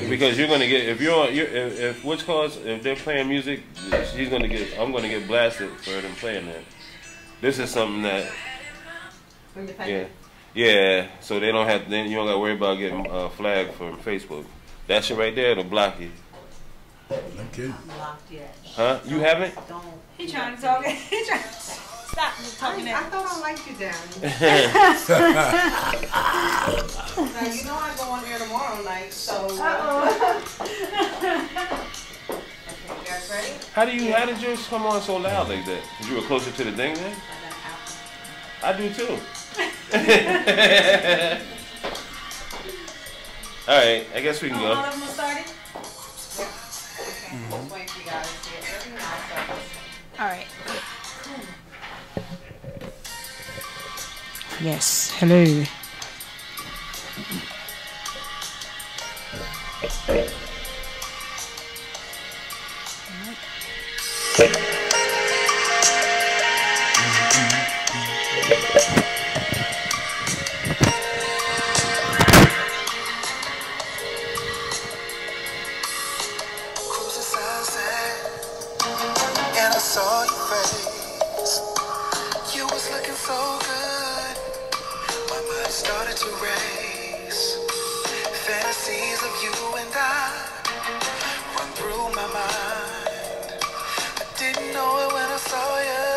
Because you're gonna get, if you're if what's called, if they're playing music, she's gonna get, I'm gonna get blasted for them playing that. This is something that, yeah. So they don't have, then you don't gotta worry about getting flagged from Facebook. That shit right there, it'll block you. Okay. Blocked yet. Huh? You haven't? Don't. He trying to talk. He trying. Stop talking. I thought I liked you, Darren. Now you know I go on air tomorrow night, so. Okay, you guys ready? How did yours come on so loud like that? Cause you were closer to the thing then? I do too. All right, I guess we can go. All of them started? Yeah. Okay, just wait for you guys to get ready. I'll start. All right. Yes, hello. And I saw your face. You was looking so good. My mind started to race. Fantasies of you and I run through my mind. I didn't know it when I saw you.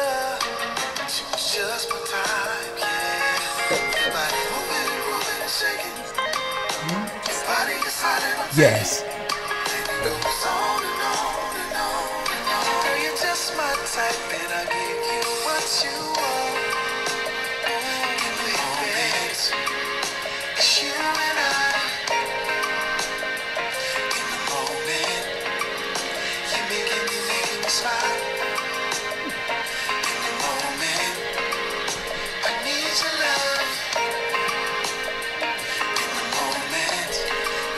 She was just my type, yeah. Your body moving and grooving and shaking. Your body is hot and I'm Yes. and it goes on and on and on and on. Girl, you're just my type and I give you what you want. It's you and I. In the moment, you're making me smile. In the moment, I need your love. In the moment,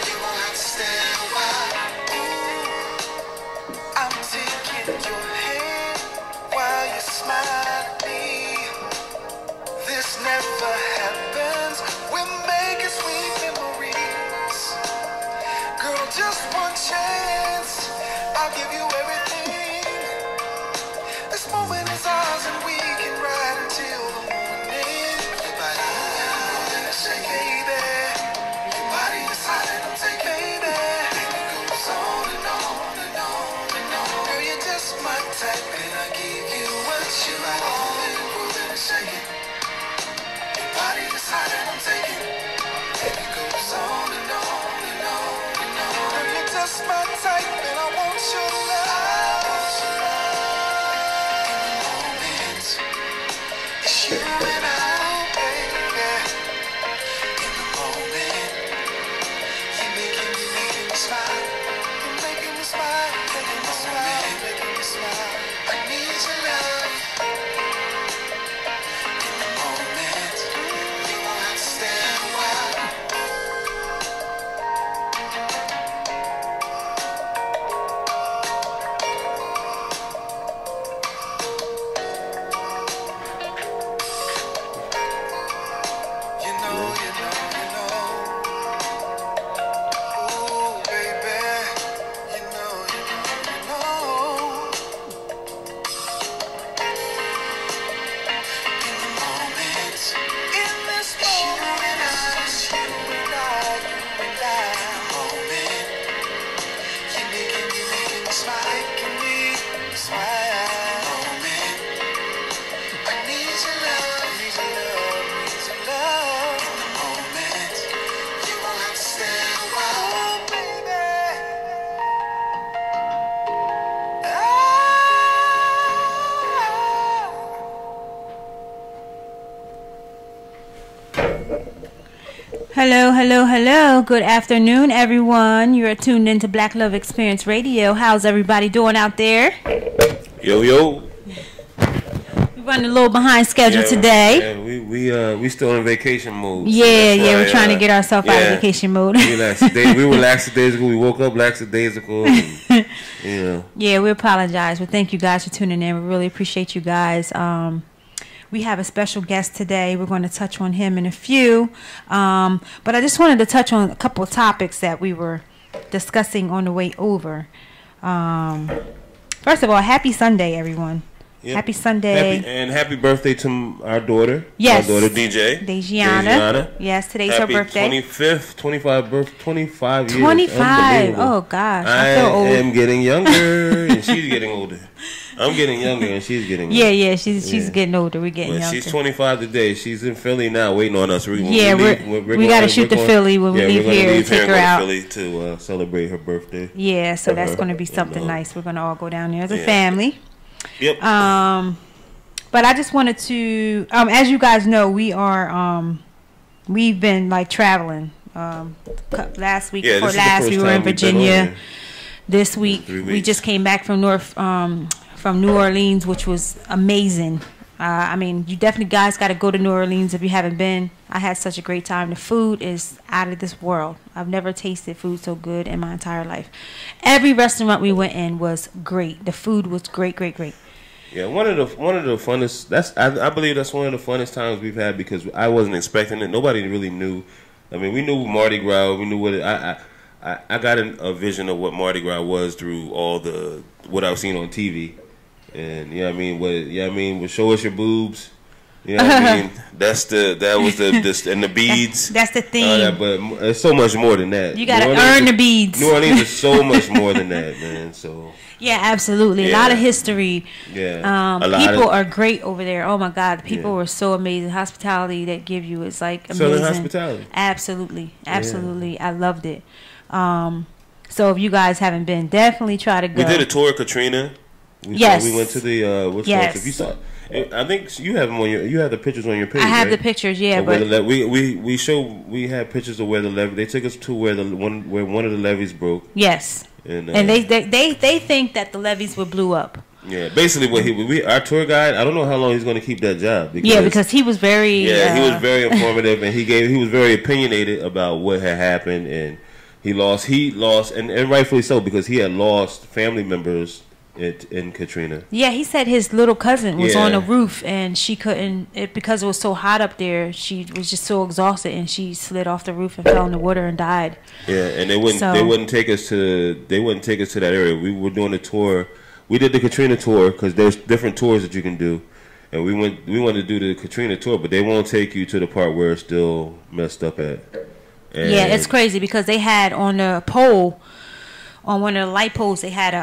you won't have to stay a while. Ooh, I'm taking your hand while you smile at me. This never happens. We're making sweet memories. Girl, just one chance. I'll give you everything. This moment is ours and we can ride until the morning. Your body moving, shake, baby. Your body is hot and I'm taking, baby. And it goes on and on and on and on. Girl, you're just my type and I give you what you like. Moving, grooving and shaking. Body is hot and I'm taking, and it goes on and on and on and on. Girl, you're just my type and I want your love. In the moment, it's you and I, baby. In the moment, you're making me smile. You're making me smile, making me smile, making me smile. I need your love. In the moment, you won't have to stay a while. You know. Ooh, baby. You know. In the moment, in this moment, it's you and I. In the moment, you're making me smile, making me smile. In the moment, I need your love, need your love, need your love. In the moment, you won't have to stay a while, oh, baby. Hello, hello, hello. Good afternoon, everyone. You're tuned into Black Love Experience Radio. How's everybody doing out there? Yo. We're running a little behind schedule today. Yeah, we still in vacation mode. Yeah, we're trying to get ourselves out of vacation mode. We were lackadaisical. We woke up lackadaisical. And, you know. Yeah, we apologize. But thank you guys for tuning in. We really appreciate you guys. We have a special guest today. We're going to touch on him in a few. But I just wanted to touch on a couple of topics that we were discussing on the way over. First of all, happy Sunday, everyone. Yep. Happy Sunday. Happy birthday to our daughter. Yes. Our daughter, DJ. Dejiana. Yes, today's her birthday. 25th, 25 years. 25. Oh, gosh. I feel old. am getting younger and she's getting older. I'm getting younger and she's getting older. Yeah, she's getting older. We're getting younger. She's 25 today. She's in Philly now waiting on us. We got to shoot to Philly when we leave here and take her out. Philly to celebrate her birthday. Yeah, so that's going to be something nice. We're going to all go down there as a family. Yep. But I just wanted to, as you guys know, we've been like traveling. Last week, before last, we were in Virginia. This week, we just came back from New Orleans, which was amazing. I mean, you definitely guys got to go to New Orleans if you haven't been. I had such a great time. The food is out of this world. I've never tasted food so good in my entire life. Every restaurant we went in was great. The food was great. Yeah, one of the funnest. I believe that's one of the funnest times we've had because I wasn't expecting it. Nobody really knew. I mean, we knew Mardi Gras. We knew what I got a vision of what Mardi Gras was through all what I've seen on TV. And you know what I mean? Well, show us your boobs. You know what I mean? That was the beads. That's the theme. But it's so much more than that. You gotta earn the beads. New Orleans is so much more than that, man. So yeah, absolutely. A lot of history. Yeah. People are great over there. Oh my God, people were so amazing. Hospitality they give you is like amazing. Southern hospitality. Absolutely. Yeah. I loved it. So if you guys haven't been, definitely try to go. We did a tour of Katrina. We went to the if you saw, I think you have them on you have the pictures on your page. I have right? the pictures, yeah. But we had pictures of where the levee. They took us to where one of the levees broke. Yes, and they think that the levees were blew up. Yeah, basically our tour guide. I don't know how long he's going to keep that job. Because he was very he was very informative and he was very opinionated about what had happened and he lost and rightfully so because he had lost family members in Katrina. Yeah, he said his little cousin was on the roof and she couldn't because it was so hot up there. She was just so exhausted and she slid off the roof and fell in the water and died. Yeah, and they wouldn't take us to that area. We were doing a tour. We did the Katrina tour because there's different tours that you can do, and we wanted to do the Katrina tour, but they won't take you to the part where it's still messed up at. And yeah, it's crazy because they had on the pole, on one of the light poles, they had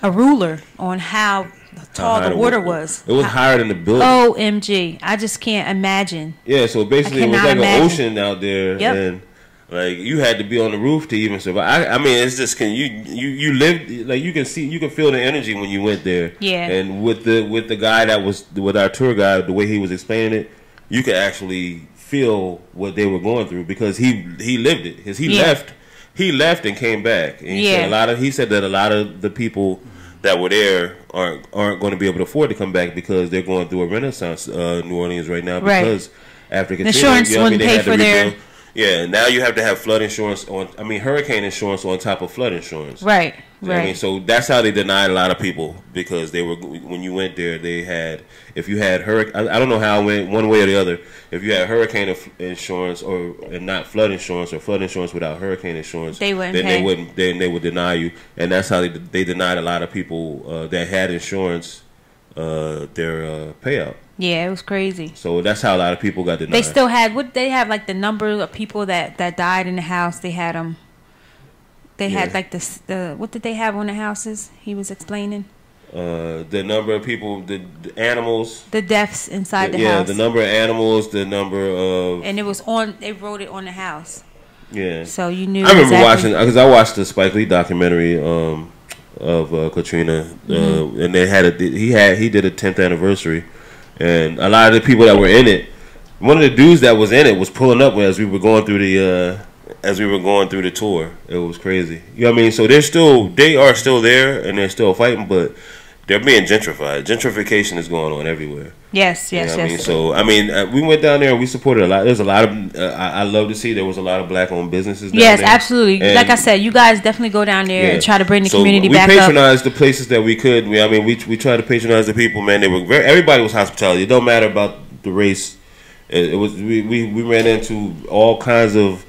a ruler on how tall the water was. It was higher than the building. OMG. I just can't imagine. Yeah, so basically it was like an ocean out there. Yep. And like you had to be on the roof to even survive. I mean, it's just you lived like you can feel the energy when you went there. Yeah. And with the guy that was with our tour guide, the way he was explaining it, you could actually feel what they were going through because he lived it. Because he left and came back. And he said that a lot of the people that were there aren't going to be able to afford to come back because they're going through a renaissance New Orleans right now because after Katrina, insurance wouldn't pay for their. Yeah, now you have to have flood insurance hurricane insurance on top of flood insurance. Right. I mean, so that's how they denied a lot of people because they were when you went there. They had if you had hurricane. I don't know how it went one way or the other. If you had hurricane insurance and not flood insurance or flood insurance without hurricane insurance, they would deny you, and that's how they denied a lot of people that had insurance their payout. Yeah, it was crazy. So that's how a lot of people got denied. They still had like the number of people that died in the house. They had them. They had like the what did they have on the houses? He was explaining. The number of people, the animals, the deaths inside the house. Yeah, the number of animals, the number of. And it was on. They wrote it on the house. Yeah. So you knew. I remember watching because I watched the Spike Lee documentary of Katrina, and they had he did a 10th anniversary, and a lot of the people that were in it. One of the dudes that was in it was pulling up as we were going through the tour. It was crazy. You know what I mean? So they are still there and they're still fighting, but they're being gentrified. Gentrification is going on everywhere. Yes. I mean? So I mean, we went down there and we supported a lot. There's a lot of. I love to see there was a lot of black-owned businesses. Down there. Absolutely. And like I said, you guys definitely go down there and try to bring the community back up. We patronized the places that we could. We tried to patronize the people. Man, they were everybody was hospitality. It don't matter about the race. It was we ran into all kinds of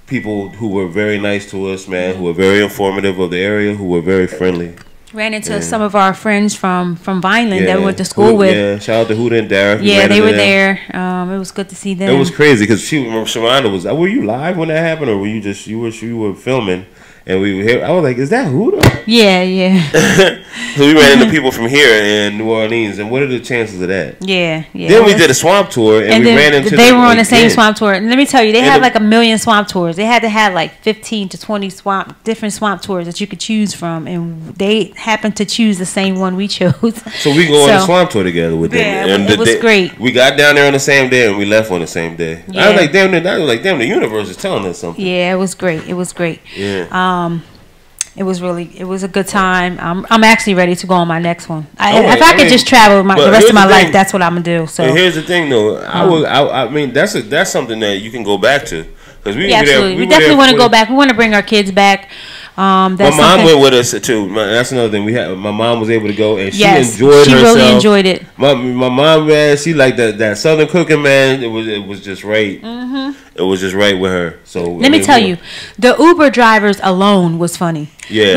people who were very nice to us, man, who were very informative of the area, who were very friendly. Ran into some of our friends from Vineland that we went to school with. Yeah, shout out to Huda and Darren. Yeah, they were there. It was good to see them. It was crazy because Sharonda was. Were you live when that happened, or were you just you were filming? And we were here. I was like, "Is that Huda?" Yeah. So we ran into people from here in New Orleans, and what are the chances of that? Yeah. Then we did a swamp tour, and we ran into. They were on the same swamp tour. And let me tell you, they had like 1 million swamp tours. They had to have like 15 to 20 different swamp tours that you could choose from, and they happened to choose the same one we chose. So we go on a swamp tour together with them. Yeah, and it was great. We got down there on the same day, and we left on the same day. Yeah. I was like, damn, the universe is telling us something. Yeah, it was great. It was great. Yeah. It was a good time. I'm actually ready to go on my next one. If I could just travel the rest of my life, that's what I'm gonna do. So here's the thing, though. I mean, that's something that you can go back to because we definitely want to go back. We want to bring our kids back. My mom went with us too. That's another thing. My mom was able to go, and she enjoyed herself. She really enjoyed it. My mom, man, she liked that southern cooking, man. It was just right. Mm-hmm. It was just right with her. So let me tell you, the Uber drivers alone was funny. Yeah, I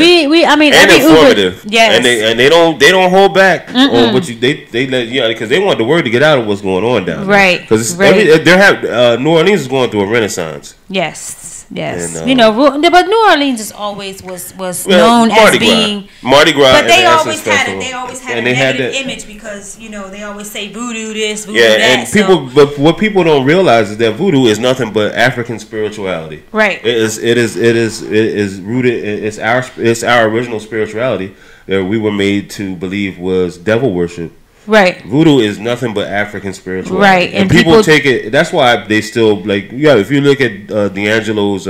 mean, and informative. Uber, yes, and they don't hold back on what they let because they want the word to get out of what's going on down there. Right, because New Orleans is going through a renaissance. Yes. And, but New Orleans is always was known as being Mardi Gras. But they always had it. They always had a negative image because they always say voodoo this, voodoo that. And people, but what people don't realize is that voodoo is nothing but African spirituality. Right. It is rooted. It's our original spirituality that we were made to believe was devil worship. Right. Voodoo is nothing but African spirituality. Right. And people take it. That's why they still like. Yeah. If you look at D'Angelo's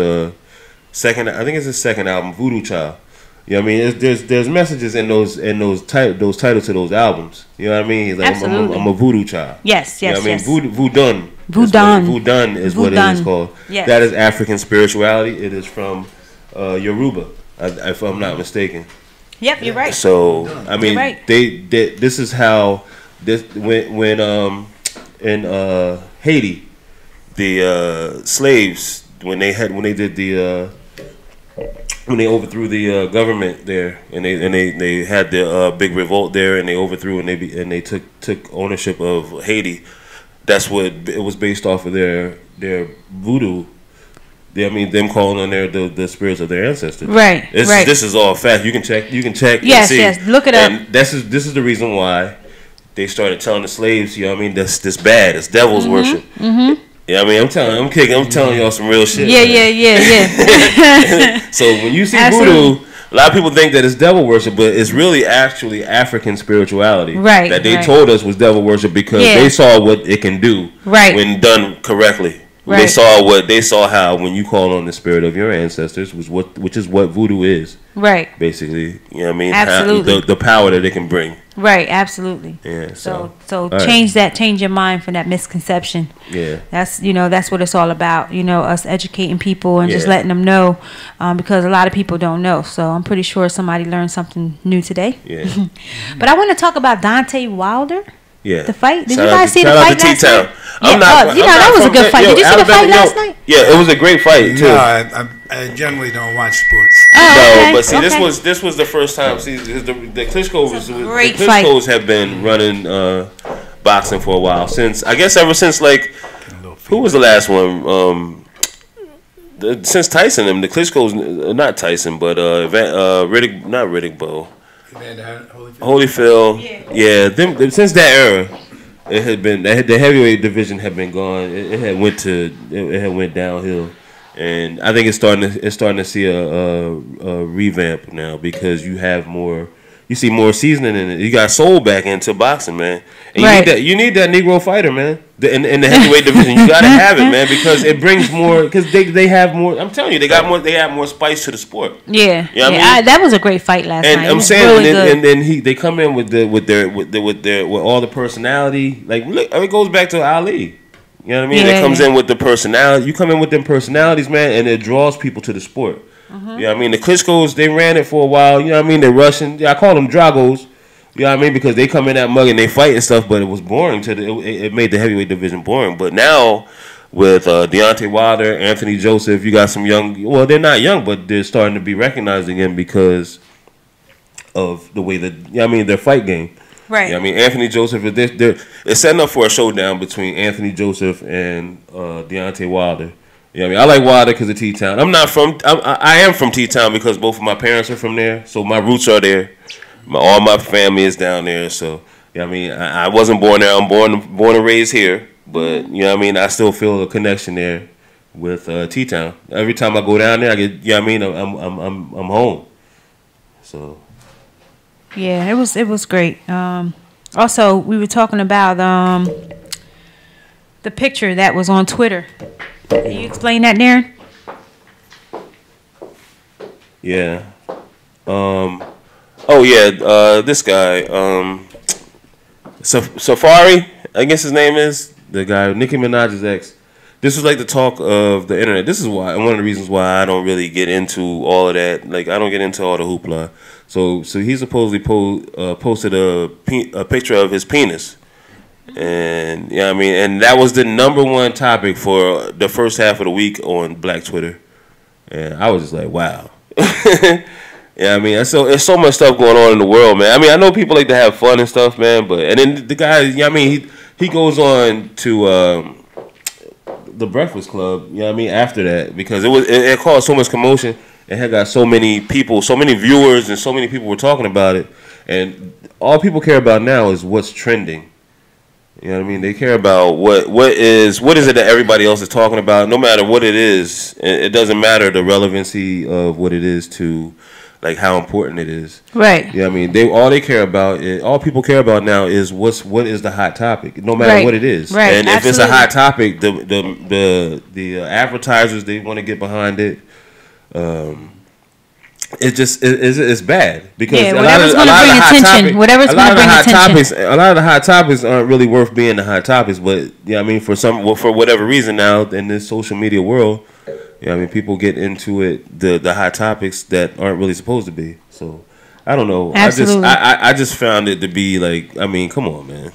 second, I think it's his second album, Voodoo Child. You know what I mean? There's messages in those titles to those albums. You know what I mean? He's like, I'm a voodoo child. Yes. You know what I mean? Voodoo. Voodoo is what it is called. Yes. That is African spirituality. It is from Yoruba, if I'm not mistaken. Yep, you're right. So I mean, right. they this is how when in Haiti, the slaves when they overthrew the government there, and they had the big revolt there, and they overthrew and they took ownership of Haiti. That's what it was based off of their voodoo. I mean, them calling on the spirits of their ancestors. Right. This is all fact. You can check. Yes, and see. yes. Look it up. And this is the reason why they started telling the slaves. You know what I mean? This bad. It's devil's worship. Mm-hmm. Yeah, I mean, I'm telling y'all some real shit. Yeah. So when you see voodoo, a lot of people think that it's devil worship, but it's really actually African spirituality. Right. That they told us was devil worship because they saw what it can do. Right. When done correctly. Right. They saw how when you call on the spirit of your ancestors which is what voodoo is. Right. Basically, you know what I mean? Absolutely. The power that it can bring. Right, absolutely. Yeah. So change your mind from that misconception. Yeah. That's what it's all about. Us educating people and just letting them know, because a lot of people don't know. So I'm pretty sure somebody learned something new today. Yeah. But I want to talk about Dante Wilder. Yeah. The fight. Did you guys see the fight last night? That was a good fight. Did you see the fight last night? Yeah, it was a great fight too. No, I generally don't watch sports. Oh, but see, this was the first time. See, the Klitschko's have been running boxing for a while ever since like who was the last one? Since Tyson, the Klitschko's not Tyson, but Riddick Bowe. Holyfield, yeah. Since that era, it had been the heavyweight division had been gone. It had went downhill, and I think it's starting to see a revamp now because you see more seasoning in it. You got soul back into boxing, man. And you need that Negro fighter, man. In the heavyweight division, you gotta have it, man, because it brings more. Because they have more. I'm telling you, they add more spice to the sport. Yeah, you know what I mean? that was a great fight last night. And I'm saying, really and then they come in with all the personality. Like, look, it goes back to Ali. You know what I mean? It comes in with the personality. You come in with them personalities, man, and it draws people to the sport. Mm-hmm. You know what I mean? The Klitschko's, they ran it for a while. You know what I mean? They're Russian. I call them Dragos. You know what I mean? Because they come in that mug and they fight and stuff, but it was boring. It made the heavyweight division boring. But now, with Deontay Wilder, Anthony Joseph. You got some young. Well, they're not young, but they're starting to be recognized again because of the way that their fight game. Right. Anthony Joseph is setting up for a showdown between Anthony Joseph and Deontay Wilder. I like Wilder because of T-Town. I am from T-Town because both of my parents are from there, so my roots are there. All my family is down there, so I wasn't born there. I'm born and raised here, but I still feel a connection there with T-Town. Every time I go down there, I get I'm home. So yeah, it was great. Also, we were talking about the picture that was on Twitter. Can you explain that, Darren? Yeah. This guy, Safari, I guess his name is, the guy, Nicki Minaj's ex. This was like the talk of the internet. This is why, one of the reasons why I don't really get into all of that. Like, I don't get into all the hoopla. So he supposedly posted a picture of his penis. And, and that was the #1 topic for the first half of the week on Black Twitter. And I was just like, wow. So there's so much stuff going on in the world, man. I know people like to have fun and stuff, man, and then the guy, he goes on to the Breakfast Club, after that, because it caused so much commotion. It had got so many people, so many viewers, and so many people were talking about it. And all people care about now is what's trending. They care about what is it that everybody else is talking about. No matter what it is, it doesn't matter the relevancy of what it is to, like, how important it is. Right. All people care about now is what is the hot topic, no matter what it is. Right. And Absolutely. if it's a hot topic, the advertisers, they want to get behind it. It's bad because a lot of the hot topics aren't really worth being the hot topics. But for whatever reason now in this social media world, people get into it, the hot topics that aren't really supposed to be. So I don't know. Absolutely. I just found it to be like, come on, man.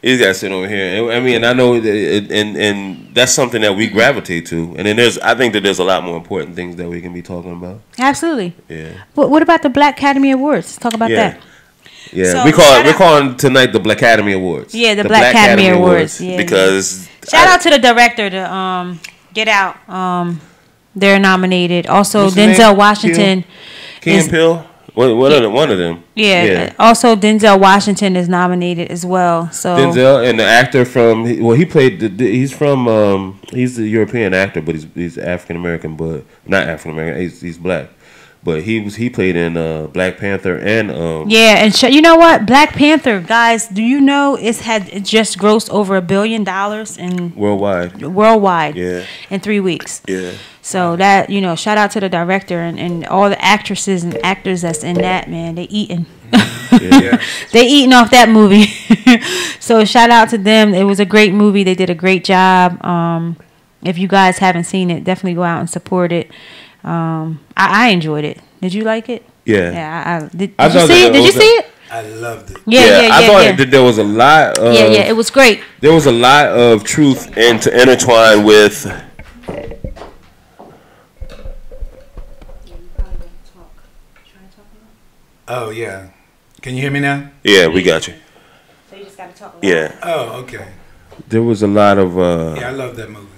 These guys sitting over here, and I know, and that's something that we gravitate to. And then I think that there's a lot more important things that we can be talking about. Absolutely. Yeah. But what about the Black Academy Awards? Let's talk about that. Yeah, so we're calling tonight the Black Academy Awards. Yeah, the Black Academy Awards. Yeah, because shout out to the director to Get Out. They're nominated. Also, Denzel Washington. Key and Peele. One of them. Yeah. Also, Denzel Washington is nominated as well. So Denzel, and the actor from he played. He's the European actor, but he's African American, but not African American. He's black. But he played in Black Panther and and you know what, Black Panther, guys, do you know it just grossed over $1 billion in worldwide in 3 weeks. So that, shout out to the director and all the actresses and actors that's in that, man. They eating. They eating off that movie. So shout out to them. It was a great movie. They did a great job. If you guys haven't seen it, definitely go out and support it. I enjoyed it. Did you like it? Yeah. Yeah. Did you see it? Did you see it? I loved it. Yeah. I thought that there was a lot of... Yeah, it was great. There was a lot of truth and to intertwine with... Oh, yeah. Can you hear me now? Yeah, we got you. So you just got to talk about it. Oh, okay. There was a lot of... I love that movie.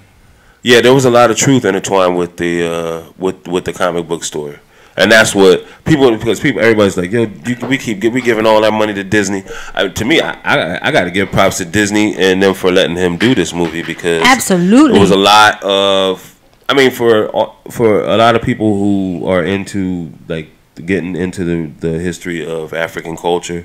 Yeah, there was a lot of truth intertwined with the with the comic book story, and that's what everybody's like, yo, we giving all that money to Disney. To me, I got to give props to Disney and them for letting him do this movie, because absolutely it was a lot of, for a lot of people who are into like getting into the history of African culture.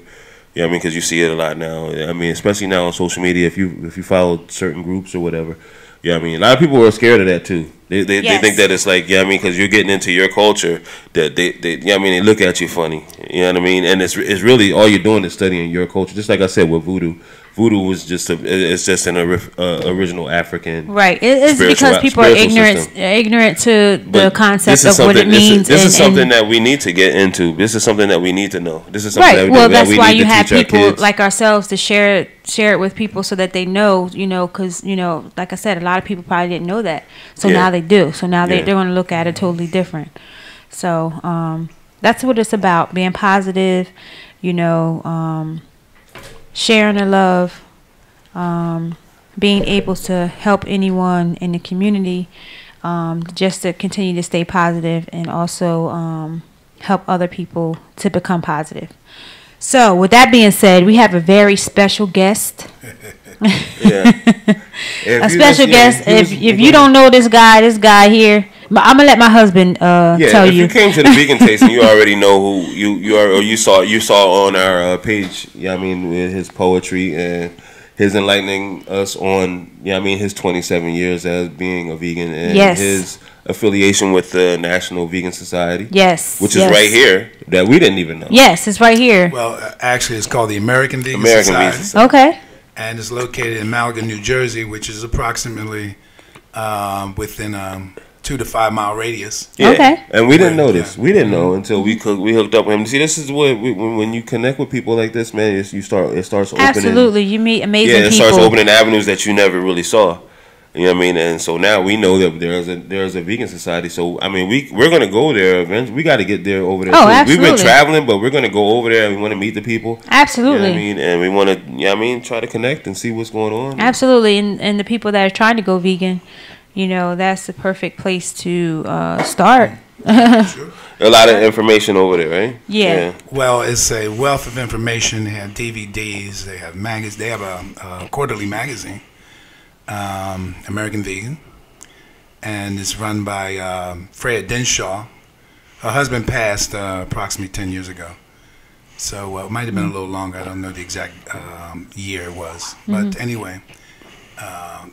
Because you see it a lot now. Especially now on social media, if you follow certain groups or whatever. A lot of people are scared of that too. They think that it's like, I mean, because you're getting into your culture, that they I mean, they look at you funny. You know what I mean? And it's really all you're doing is studying your culture. Just like I said with voodoo. Voodoo was just it's just an original African. Right. It's because people are ignorant to the concept of what it means. This is something that we need to get into. This is something that we need to know. This is something right. That's why you have people like ourselves to share it with people so that they know, because, like I said, a lot of people probably didn't know that. So now they do. So now they want to look at it totally different. So that's what it's about, being positive, sharing the love, being able to help anyone in the community, just to continue to stay positive and also help other people to become positive. So with that being said, we have a very special guest. A special guest. If you don't know this guy here, I'm gonna let my husband tell you. If you came to the Vegan Taste and you already know who you are, or you saw on our page. I mean, with his poetry and his enlightening us on. I mean, his 27 years as being a vegan and his affiliation with the National Vegan Society. Which is right here that we didn't even know. Yes, it's right here. Well, actually, it's called the American Vegan Society. Okay. And it's located in Malaga, New Jersey, which is approximately within 2 to 5 mile radius. Okay. And we didn't know this. We didn't know until we hooked up with him. See, this is what when you connect with people like this, man. It starts opening. Absolutely, you meet amazing people. Yeah, it starts opening avenues that you never really saw. You know what I mean? And so now we know that there's a vegan society. So I mean, we're gonna go there eventually. We got to get there over there. Oh, absolutely. We've been traveling, but we're gonna go over there and we want to meet the people. Absolutely. You know what I mean? And we want to, try to connect and see what's going on. Absolutely. And the people that are trying to go vegan, that's the perfect place to start. A lot of information over there, right? Yeah. Well, it's a wealth of information. They have DVDs. They have magazines. They have a quarterly magazine. American Vegan, and it's run by Fred Denshaw. Her husband passed approximately 10 years ago, so it might have been a little longer. I don't know the exact year it was, but anyway,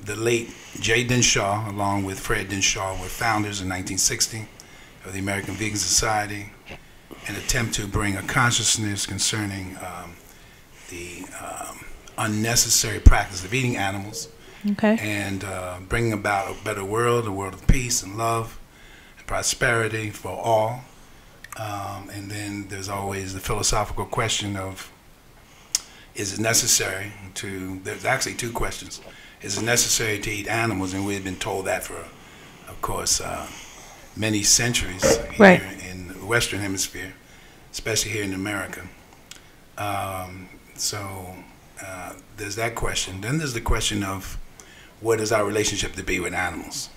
the late Jay Denshaw, along with Fred Denshaw, were founders in 1960 of the American Vegan Society, an attempt to bring a consciousness concerning the unnecessary practice of eating animals. Okay. And bringing about a better world, a world of peace and love and prosperity for all. And then there's always the philosophical question of, is it necessary to, there's actually two questions. Is it necessary to eat animals? And we've been told that for, of course, many centuries here in the Western Hemisphere, especially here in America. So there's that question. Then there's the question of, what is our relationship to be with animals?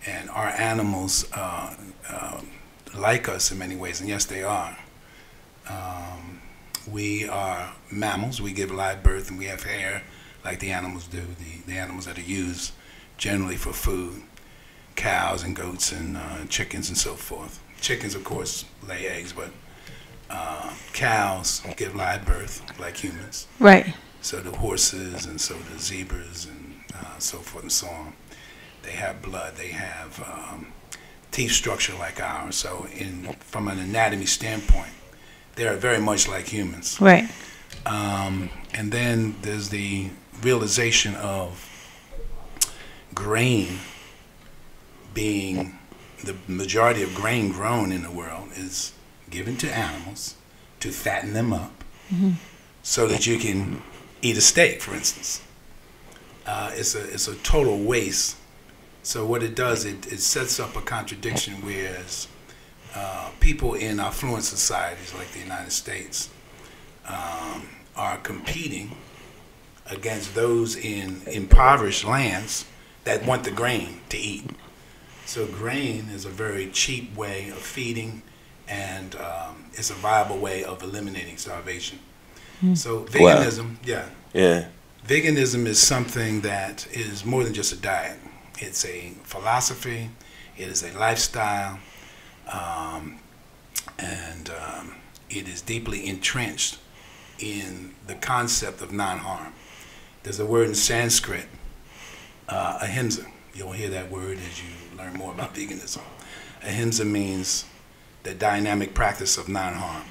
And are animals like us in many ways? And yes, they are. We are mammals. We give live birth and we have hair like the animals do, the animals that are used generally for food, cows and goats and chickens and so forth. Chickens, of course, lay eggs, but cows give live birth like humans. Right. So do horses, and so do zebras, and so forth and so on. They have blood. They have teeth structure like ours. So, from an anatomy standpoint, they are very much like humans. Right. And then there's the realization of grain being the majority of grain grown in the world is given to animals to fatten them up, so that you can eat a steak, for instance. It's a total waste. So what it does, it sets up a contradiction, whereas people in affluent societies like the United States are competing against those in impoverished lands that want the grain to eat. So grain is a very cheap way of feeding, and it's a viable way of eliminating starvation. So veganism, veganism is something that is more than just a diet. It's a philosophy, it is a lifestyle, and it is deeply entrenched in the concept of non-harm. There's a word in Sanskrit, ahimsa, You'll hear that word as you learn more about veganism. Ahimsa means the dynamic practice of non-harm,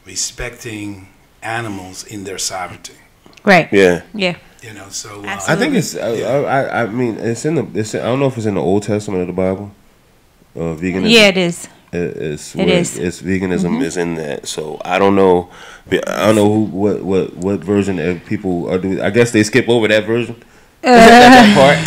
respecting animals in their sovereignty. Right. Yeah. Yeah. You know, so I think it's. I mean, it's in the. I don't know if it's in the Old Testament of the Bible. Veganism. Yeah, it is. It's veganism is in that. So I don't know. I don't know what version of people are doing. I guess they skip over that version. That part.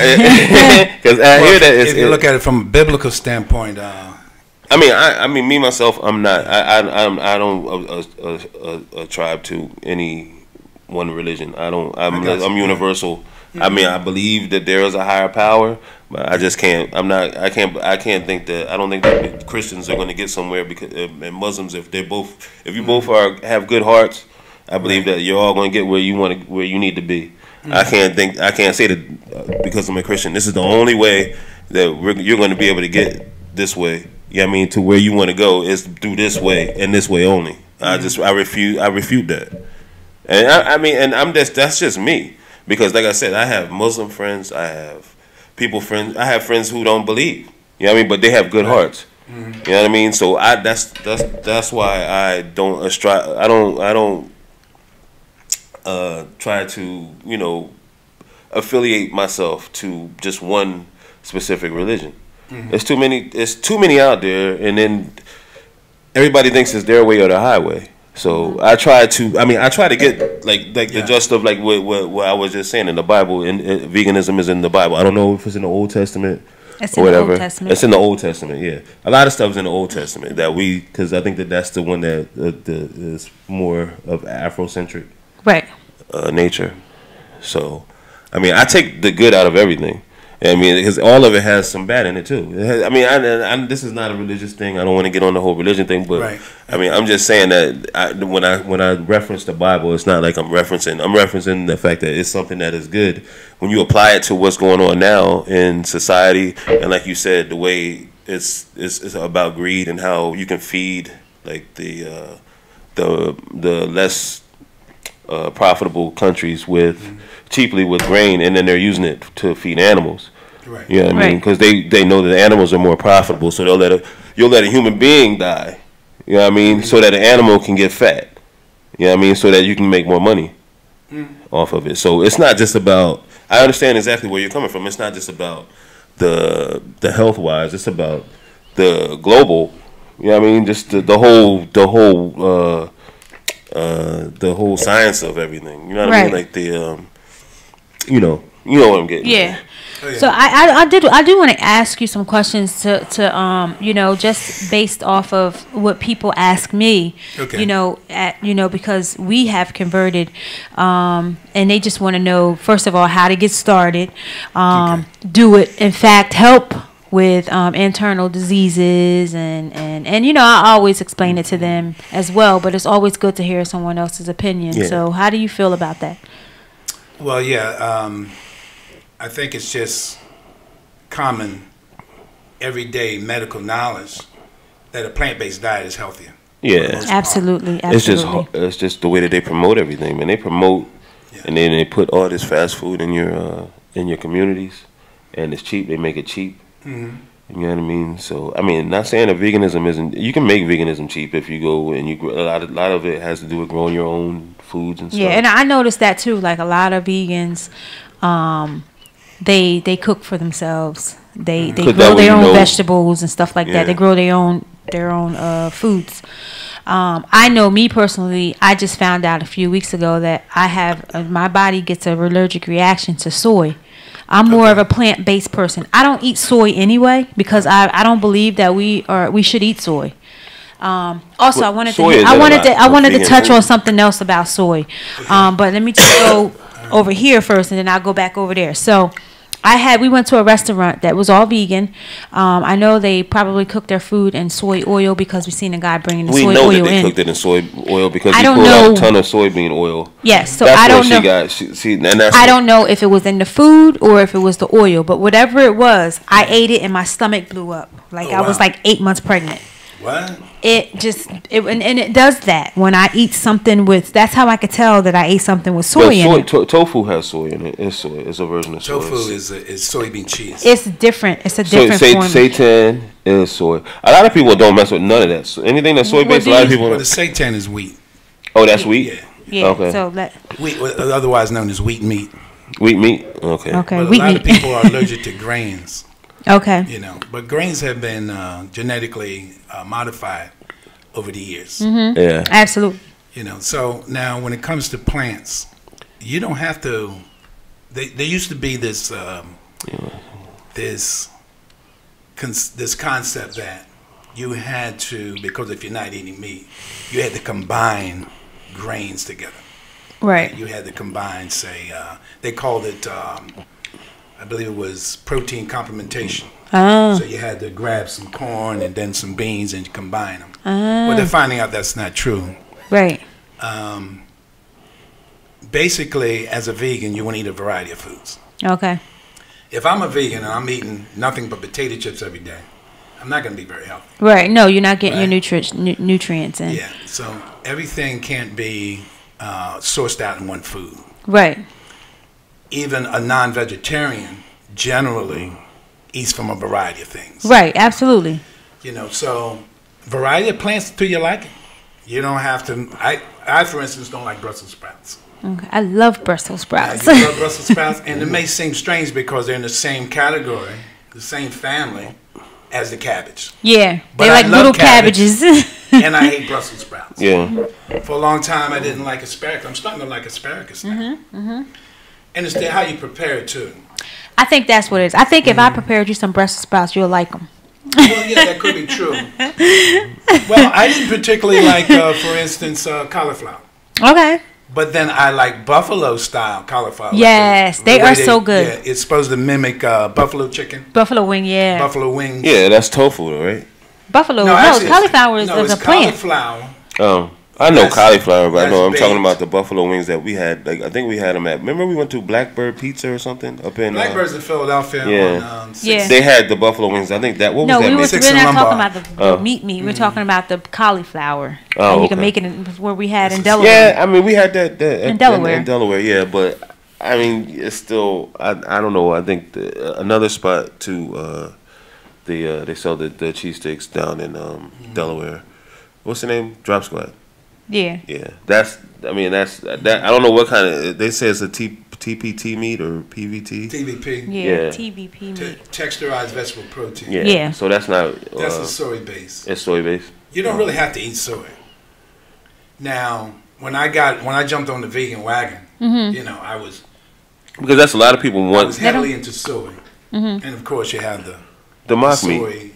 Because I hear that. If you look at it from a biblical standpoint. I mean, me myself. I'm not. I don't tribe to any one religion. I'm universal. I mean, I believe that there is a higher power, but I just can't. I can't think that. I don't think that Christians are going to get somewhere because and Muslims, if you both have good hearts, I believe that you're all going to get where you need to be. I can't say that because I'm a Christian. This is the only way that you're going to be able to get this way. Yeah, I mean, to where you want to go is through this way and this way only. I refute that. And that's just me. Because like I said, I have Muslim friends, I have friends, I have friends who don't believe. You know what I mean? But they have good hearts. You know what I mean? So that's why I don't try to, affiliate myself to just one specific religion. There's too many out there, and then everybody thinks it's their way or the highway. So I try to get like the gist of like what I was just saying in the Bible. And veganism is in the Bible. I don't know if it's in the Old Testament or whatever. It's in the Old Testament. Yeah, a lot of stuff is in the Old Testament because I think that's the one that is more of Afrocentric nature. So I mean, I take the good out of everything. I mean, because all of it has some bad in it too. I mean, this is not a religious thing. I don't want to get on the whole religion thing, but I mean, I'm just saying that when I reference the Bible, it's not like I'm referencing the fact that it's something that is good. When you apply it to what's going on now in society, and like you said, the way it's about greed and how you can feed like the less profitable countries cheaply with grain, and then they're using it to feed animals. Right. You know what I mean? Because they know that the animals are more profitable, so you'll let a human being die. You know what I mean? So that an animal can get fat. You know what I mean? So that you can make more money off of it. So it's not just about. I understand exactly where you're coming from. It's not just about the health wise. It's about the global. You know what I mean? Just the whole science of everything. You know what I mean? Like you know what I'm getting. Yeah. Oh, yeah. So I do want to ask you some questions to just based off of what people ask me. Okay. Because we have converted, and they just want to know, first of all, how to get started. Do it, in fact, help with internal diseases and I always explain it to them as well, but it's always good to hear someone else's opinion. Yeah. So how do you feel about that? Well, yeah, I think it's just common everyday medical knowledge that a plant-based diet is healthier. Yeah, absolutely. It's just the way that they promote everything, man. They promote and then they put all this fast food in your communities, and it's cheap. They make it cheap. You know what I mean? So I mean, not saying that veganism isn't. You can make veganism cheap if you go and a lot of it has to do with growing your own foods and stuff. Yeah, and I noticed that too. Like a lot of vegans, they cook for themselves. They grow their own vegetables and stuff like that. They grow their own foods. I know, me personally, I just found out a few weeks ago that I have my body gets an allergic reaction to soy. I'm more of a plant-based person. I don't eat soy anyway because I don't believe that we should eat soy. Also, I wanted to touch on something else about soy, but let me just go over here first, and then I'll go back over there. So we went to a restaurant that was all vegan. I know they probably cooked their food in soy oil because we seen a guy bringing the soy oil in. We know that they cooked it in soy oil because he pulled out a ton of soybean oil. Yes, so I don't know. I don't know if it was in the food or if it was the oil, but whatever it was, I ate it and my stomach blew up. Like I was like 8 months pregnant. What? And it does that when I eat something with. That's how I could tell that I ate something with soy in it. Tofu has soy in it. It's soy. It's a version of soy. Tofu is soybean cheese. It's different. It's a different form. Seitan is soy. A lot of people don't mess with none of that. So anything that's soy based, a lot of people. Well, the seitan is wheat. Oh, that's wheat. Yeah. Okay. So wheat, otherwise known as wheat meat. Wheat meat. Okay. Okay. But wheat a lot meat. of people are allergic to grains. Okay. You know, but grains have been genetically modified over the years. Mm-hmm. Yeah. Absolutely. You know, so now when it comes to plants, you don't have to. There used to be this this concept that you had to, because if you're not eating meat, you had to combine grains together. Right. You had to combine, say, they called it, I believe it was protein complementation. Oh. So you had to grab some corn and then some beans and combine them. But they're finding out that's not true. Right. Basically, as a vegan, you want to eat a variety of foods. Okay. If I'm a vegan and I'm eating nothing but potato chips every day, I'm not going to be very healthy. Right. No, you're not getting your nutrients in. Yeah. So everything can't be sourced out in one food. Right. Even a non-vegetarian generally eats from a variety of things. Right. Absolutely. You know, so variety of plants to your liking. You don't have to. I for instance, don't like Brussels sprouts. Okay. I love Brussels sprouts. You love Brussels sprouts, and it may seem strange because they're in the same category, the same family as the cabbage. Yeah, but they're like little cabbages. And I hate Brussels sprouts. Yeah. For a long time, I didn't like asparagus. I'm starting to like asparagus now. And it's how you prepare it too. I think that's what it is. I think if I prepared you some Brussels sprouts, you'll like them. Well, yeah, that could be true. Well, I didn't particularly like, for instance, cauliflower. Okay. But then I like buffalo style cauliflower. Yes, like they are so good. Yeah, it's supposed to mimic buffalo chicken. Buffalo wing, yeah. Buffalo wings. Yeah, that's tofu, though, right? Buffalo. No, cauliflower is a plant. Cauliflower. Oh, I know cauliflower, but I know I'm talking about the buffalo wings that we had. Like I think we had them at. Remember we went to Blackbird Pizza or something up in. Blackbird's in Philadelphia. Yeah. Yeah. They had the buffalo wings. I think that. What was that? We're not talking about the meat. We're talking about the cauliflower. Oh, and you can make it where we had in Delaware. Yeah, I mean we had that in Delaware. In Delaware, yeah, but I mean it's still. I don't know. I think another spot too. They sell the cheesesteaks down in Delaware. What's the name? Drop Squad. Yeah. Yeah. That's. I don't know what kind of. They say it's a TPT meat or PVT. TVP. Yeah. TVP meat. Texturized vegetable protein. Yeah. So that's not. That's a soy base. It's soy based. You don't really have to eat soy. Now, when I jumped on the vegan wagon, you know, I was. Because that's a lot of people want. I was heavily into soy, and of course you have the mock soy. meat.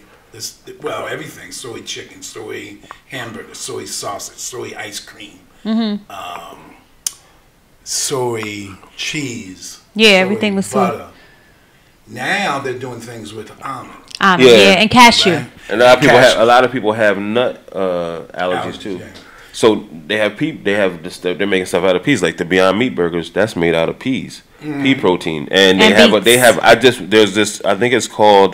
Well, everything: soy chicken, soy hamburger, soy sausage, soy ice cream, soy cheese. Yeah, everything was butter. soy. Now they're doing things with almond. Yeah, and cashew. Right? And a lot of people have nut allergies too. Yeah. So they're making stuff out of peas, like the Beyond Meat burgers. That's made out of peas, pea protein, and there's this. I think it's called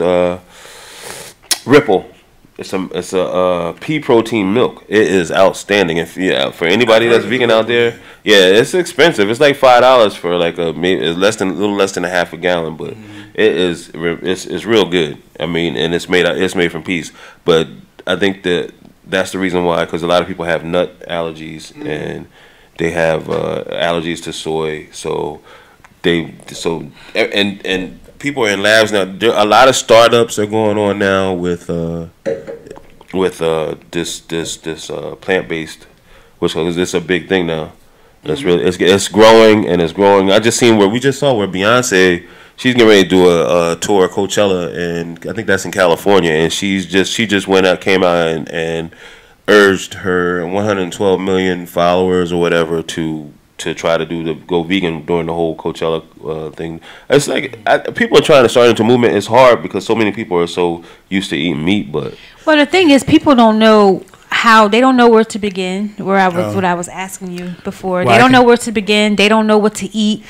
Ripple. It's a pea protein milk. It is outstanding. For anybody that's vegan out there, yeah, it's expensive. It's like $5 for like a little less than a half a gallon, but it's real good. I mean, and it's made from peas. But I think that's the reason why, because a lot of people have nut allergies and they have allergies to soy. And people are in labs now. A lot of startups are going on now with this plant based, which is this a big thing now. It's really it's growing and it's growing. I just seen where Beyonce, she's getting ready to do a tour of Coachella, and I think that's in California. And she just came out and urged her 112 million followers or whatever to try to go vegan during the whole Coachella thing. It's like people are trying to start into movement. It's hard because so many people are so used to eating meat. But the thing is, people don't know they don't know where to begin. What I was asking you before. They don't know where to begin. They don't know what to eat.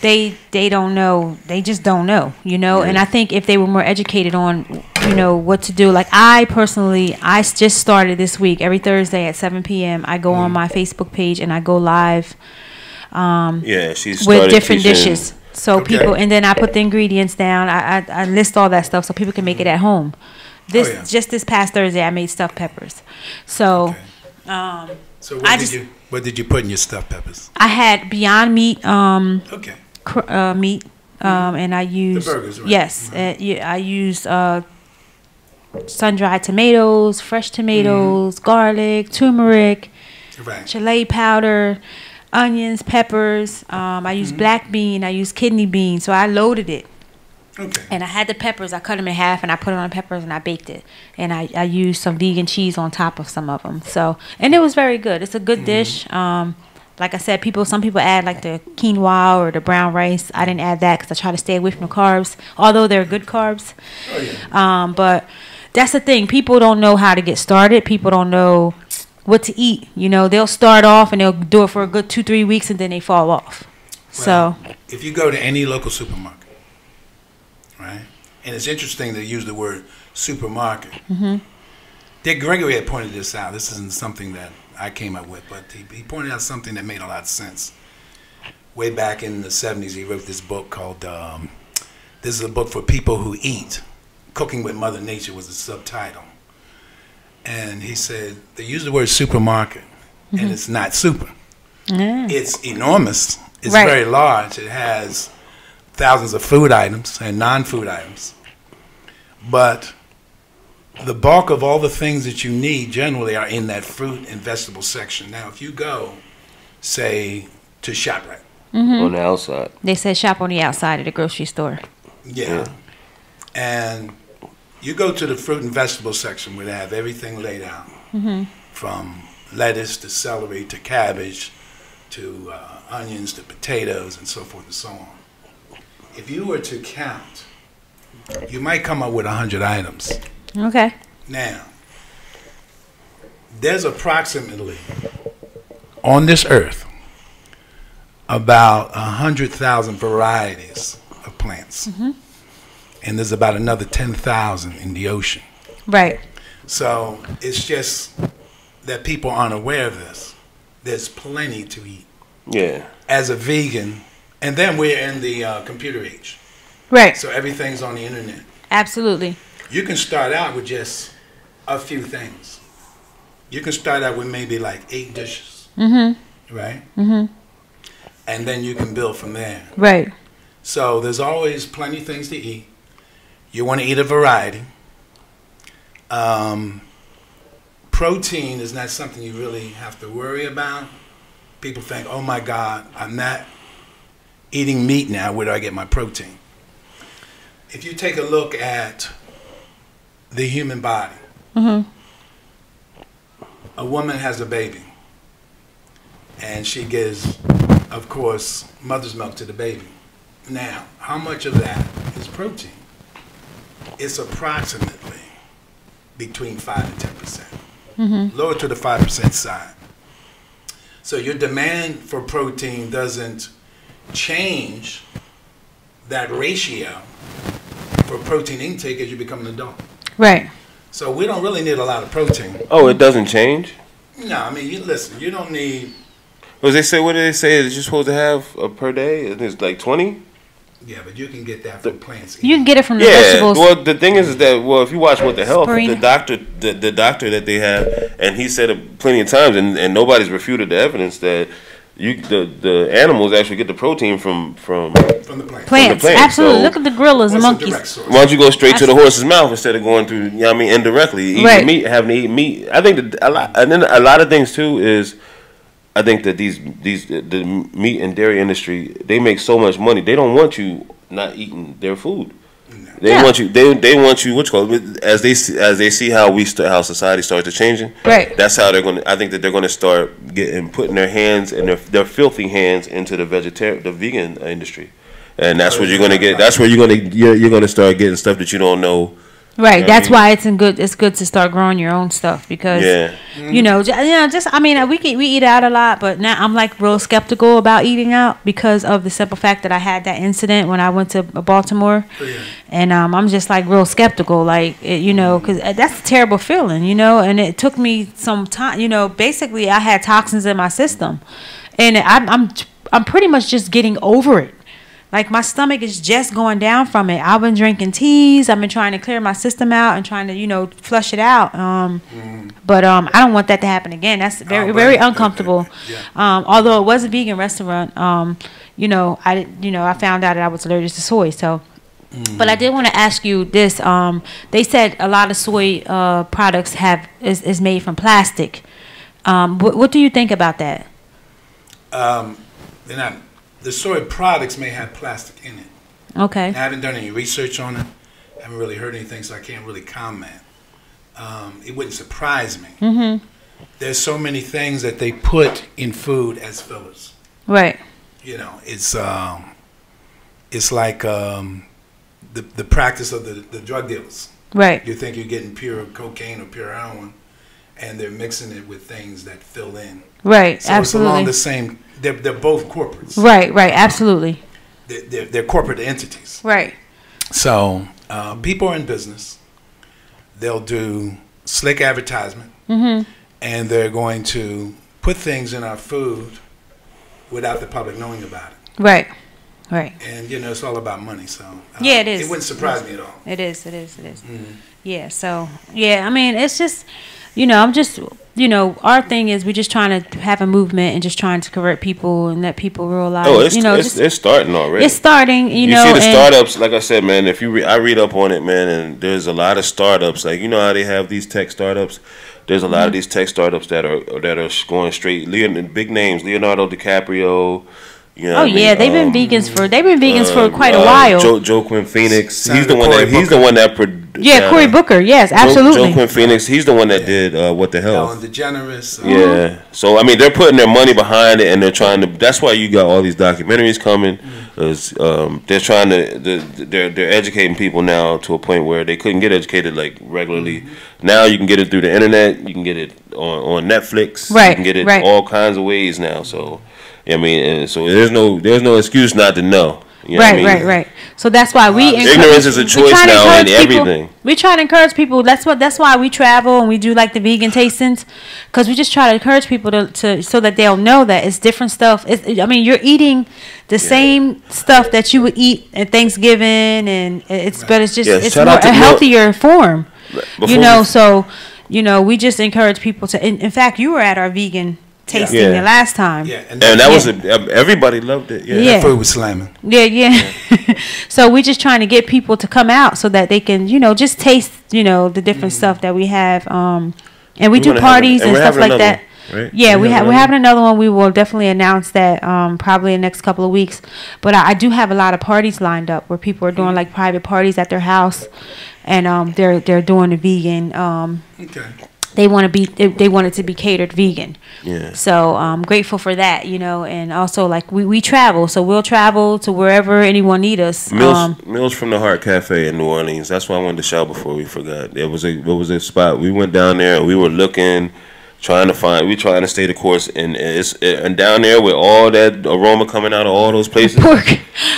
they don't know. They just don't know, you know. And I think if they were more educated on, you know, what to do. Like I personally, I just started this week. Every Thursday at 7 p.m. I go on my Facebook page and I go live. She's with different dishes. So people, and then I put the ingredients down. I list all that stuff so people can make it at home. Just this past Thursday, I made stuffed peppers. So, so what did you put in your stuffed peppers? I had Beyond Meat, meat, and I used the burgers, right? I used sun-dried tomatoes, fresh tomatoes, garlic, turmeric, chile powder, onions, peppers. I used black bean. I used kidney bean. So I loaded it. Okay. And I had the peppers. I cut them in half and I put it on the peppers and I baked it. And I used some vegan cheese on top of some of them. So, and it was very good. It's a good dish. Like I said, some people add like the quinoa or the brown rice. I didn't add that because I try to stay away from the carbs, although they're good carbs. But that's the thing. People don't know how to get started. People don't know what to eat. You know, they'll start off and they'll do it for a good 2-3 weeks and then they fall off. Well, so if you go to any local supermarket, right? And it's interesting to use the word supermarket. Dick Gregory had pointed this out. This isn't something that I came up with, but he pointed out something that made a lot of sense. Way back in the 70s, he wrote this book called, this is a book for people who eat. Cooking with Mother Nature was the subtitle. And he said, they use the word supermarket, and it's not super. It's enormous. It's very large. It has thousands of food items and non-food items. But the bulk of all the things that you need generally are in that fruit and vegetable section. Now, if you go, say, to ShopRite. On the outside. They said shop on the outside of the grocery store. Yeah. And you go to the fruit and vegetable section where they have everything laid out. From lettuce to celery to cabbage to onions to potatoes and so forth and so on. If you were to count, you might come up with 100 items. Okay. Now, there's approximately, on this earth, about 100,000 varieties of plants. And there's about another 10,000 in the ocean. Right. So it's just that people aren't aware of this. There's plenty to eat. Yeah. As a vegan, and then we're in the computer age. Right. So everything's on the internet. Absolutely. You can start out with just a few things. You can start out with maybe like 8 dishes. Right? And then you can build from there. Right. So there's always plenty of things to eat. You want to eat a variety. Protein is not something you really have to worry about. People think, oh my God, I'm not eating meat now. Where do I get my protein? If you take a look at the human body, a woman has a baby. And she gives, of course, mother's milk to the baby. Now, how much of that is protein? It's approximately between 5 and 10%. Lower to the 5% side. So your demand for protein doesn't change that ratio for protein intake as you become an adult. Right. So we don't really need a lot of protein. Oh, it doesn't change? No, I mean, listen, you don't need... What did they say that you're supposed to have per day? It's like 20? Yeah, but you can get that from plants. You can get it from the vegetables. Well, the thing is that, well, if you watch What the Health, the doctor that they have, and he said it plenty of times, and nobody's refuted the evidence that the animals actually get the protein from the plants. Plants, absolutely. So, look at the gorillas and monkeys. Why don't you go straight to the horse's mouth instead of going through, you know what I mean, indirectly, eating meat, having to eat meat. I think that and then a lot of things too is, I think that the meat and dairy industry, they make so much money. They don't want you not eating their food. They want you. They want you. What you call it? As they see how society starts to changing. Right. That's how they're going to. I think that they're going to start putting their hands and their filthy hands into the vegan industry, and that's what you're going to get. That's where you're going to start getting stuff that you don't know Right. That's why it's good to start growing your own stuff because just I mean we eat out a lot, but now I'm like real skeptical about eating out because of the simple fact that I had that incident when I went to Baltimore, and I'm just like real skeptical, like because that's a terrible feeling, and it took me some time, basically I had toxins in my system, and I'm pretty much just getting over it. Like, my stomach is just going down from it. I've been drinking teas. I've been trying to clear my system out and trying to, flush it out. But I don't want that to happen again. That's very, very uncomfortable. Although it was a vegan restaurant, I found out that I was allergic to soy. So, but I did want to ask you this. They said a lot of soy products is made from plastic. What do you think about that? They're not. The soy products may have plastic in it. Okay. I haven't done any research on it. I haven't really heard anything, so I can't really comment. It wouldn't surprise me. Mm-hmm. There's so many things that they put in food as fillers. Right. It's like the practice of the drug dealers. Right. You think you're getting pure cocaine or pure heroin, and they're mixing it with things that fill in. Right. So Absolutely. It's along the same. They're both corporates. Right. Absolutely. They're corporate entities. Right. So people are in business. They'll do slick advertisement, and they're going to put things in our food without the public knowing about it. Right. And it's all about money. So it is. It wouldn't surprise me at all. It is. Mm-hmm. Yeah. So I mean, it's just. I'm just, our thing is we're just trying to have a movement and just trying to convert people and let people realize. Oh, it's starting already. It's starting, you see the startups, like I said, man. If I read up on it, man, and there's a lot of startups. Like how they have these tech startups. There's a lot of these tech startups that are going straight. Big names, Leonardo DiCaprio. They've been vegans for quite a while. Joe Quinn Phoenix, he's the one that produced. Cory Booker, yes, absolutely. Joe Quinn Phoenix, he's the one that did What the Hell. Ellen DeGeneres. Yeah, so I mean they're putting their money behind it, and they're trying to. That's why you got all these documentaries coming. They're trying to. They're educating people now to a point where they couldn't get educated like regularly. Now you can get it through the internet. You can get it on Netflix. Right. You can get it all kinds of ways now. So. I mean, so there's no excuse not to know. Right. So that's why ignorance is a choice now in everything. We try to encourage people. That's why we travel and we do like the vegan tastings, because we just try to encourage people to so that they'll know that it's different stuff. You're eating the same stuff that you would eat at Thanksgiving, and but it's just it's more a healthier form. So we just encourage people to. In fact, you were at our vegan tasting the last time. Yeah, and that was everybody loved it. Yeah, that food was slamming. Yeah. So we just trying to get people to come out so that they can, just taste, the different stuff that we have. And we do parties and stuff like that. Right? Yeah, we're having another one. We will definitely announce that probably in the next couple of weeks. But I do have a lot of parties lined up where people are doing like private parties at their house, and they're doing the vegan. Okay. They want it to be catered vegan. Yeah. So I'm grateful for that, and also like we travel, so we'll travel to wherever anyone need us. Meals from the Heart Cafe in New Orleans. That's why I wanted to shout before we forgot. It was a spot. We went down there and we were looking, trying to stay the course, and down there with all that aroma coming out of all those places.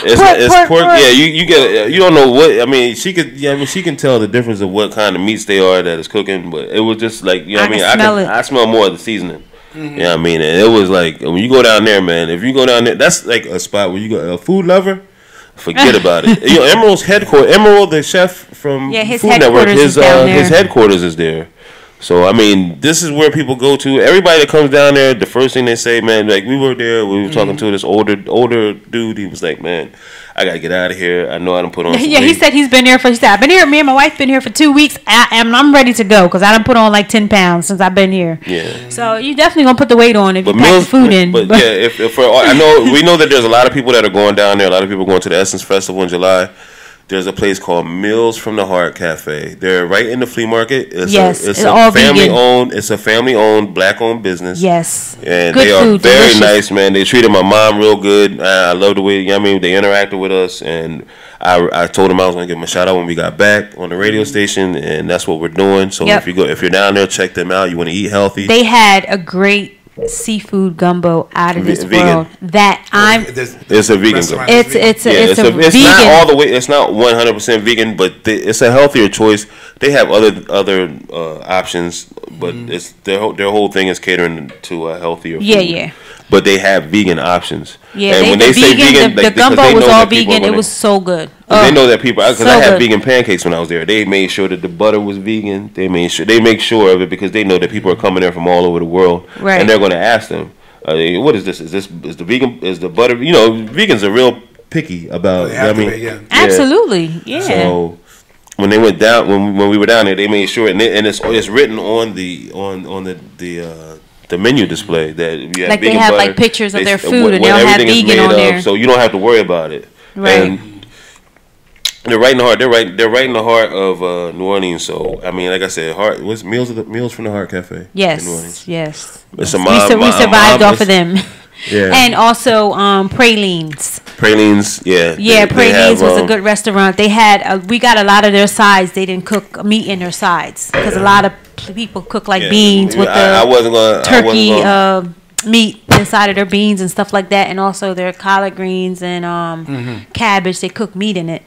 It's pork. Yeah, you get. You don't know what. I mean, she can tell the difference of what kind of meats they are that is cooking. But it was just like I smell more of the seasoning. Mm-hmm. And it was like when you go down there, man. If you go down there, that's like a spot where you go a food lover. Forget about it. Emerald's headquarters. Emerald, the chef from Food Network, his headquarters is there. So, I mean, this is where people go to. Everybody that comes down there, the first thing they say, man, like, we were there, we were talking to this older dude. He was like, man, I got to get out of here. I know I done put on some weight. He said I've been here, me and my wife been here for 2 weeks, and I'm ready to go, because I done put on like 10 pounds since I've been here. Yeah. So, you definitely going to put the weight on if you pack the food in. But yeah, we know that there's a lot of people that are going down there, a lot of people going to the Essence Festival in July. there's a place called Meals from the Heart Cafe. They're right in the flea market. It's a all family vegan. owned. It's a family owned, black owned business. Yes, and good they are food, very delicious. nice, man. They treated my mom real good. I love the way, I mean, they interacted with us, and I told them I was gonna give them a shout out when we got back on the radio station, and that's what we're doing. So if you're down there, check them out. You want to eat healthy. They had a great seafood gumbo out of this world. That it's a vegan gumbo. It's vegan. Not all the way. It's not 100% vegan, but it's a healthier choice. They have other options, but it's their whole thing is catering to a healthier food. Yeah. But they have vegan options. Yeah, and when they say vegan, the gumbo was all vegan. It was so good. They know that people, because I had vegan pancakes when I was there. They made sure that the butter was vegan. They make sure of it because they know that people are coming there from all over the world, right? And they're going to ask them, "What is this? Is the butter? You know, vegans are real picky about. Absolutely, yeah. So when they went down, when we were down there, they made sure, and it's written on the menu display that you have like vegan they have butter. like pictures of their food and they'll have vegan on there, so you don't have to worry about it. Right. And they're right in the heart. They're right in the heart of New Orleans. So I mean, like I said, what's Meals from the Heart Cafe? Yes, in New Orleans. yes. It's a we survived off of them. Yeah. And also Pralines. Pralines, yeah. Yeah, Pralines was a good restaurant. They had we got a lot of their sides. They didn't cook meat in their sides because a lot of people cook like beans with the turkey meat inside of their beans and stuff like that, and also their collard greens and cabbage. They cook meat in it.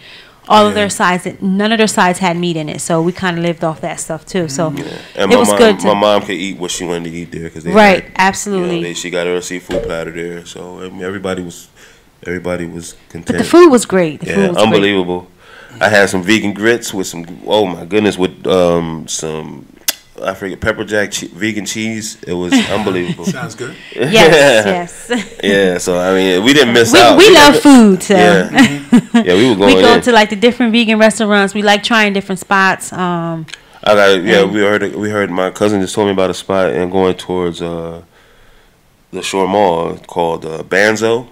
All of their sides, none of their sides had meat in it, so we kind of lived off that stuff too. So and it was good. My mom could eat what she wanted to eat there because absolutely. You know, she got her a seafood platter there, so I mean, everybody was content. But the food was great. The food was unbelievable. Great. I had some vegan grits with some. Oh my goodness, with some. I forget pepper jack vegan cheese. It was unbelievable. Sounds good. Yes. Yeah. So I mean, we didn't miss out. We love food. So. Yeah. We were going. We go to like the different vegan restaurants. We like trying different spots. We heard. My cousin just told me about a spot and going towards the Shore Mall called Banzo.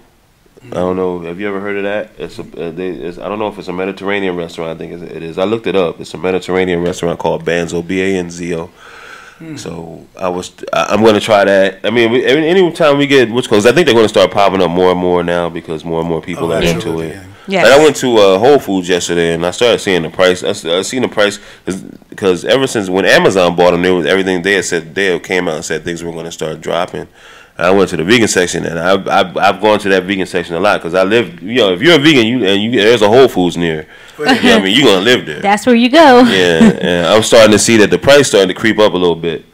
I don't know. Have you ever heard of that? I don't know if it's a Mediterranean restaurant. I think it is. I looked it up. It's a Mediterranean restaurant called Banzo, Banzo. So I'm going to try that. I mean, anytime we get because I think they're going to start popping up more and more now because more and more people are into it. Yes. Like I went to Whole Foods yesterday and I started seeing the price. I seen the price because ever since when Amazon bought them, there was everything they had said. They came out and said things were going to start dropping. I went to the vegan section and I've gone to that vegan section a lot because I live. You know, if you're a vegan, there's a Whole Foods near. You know what I mean, you're gonna live there. That's where you go. Yeah, and I'm starting to see that the price starting to creep up a little bit.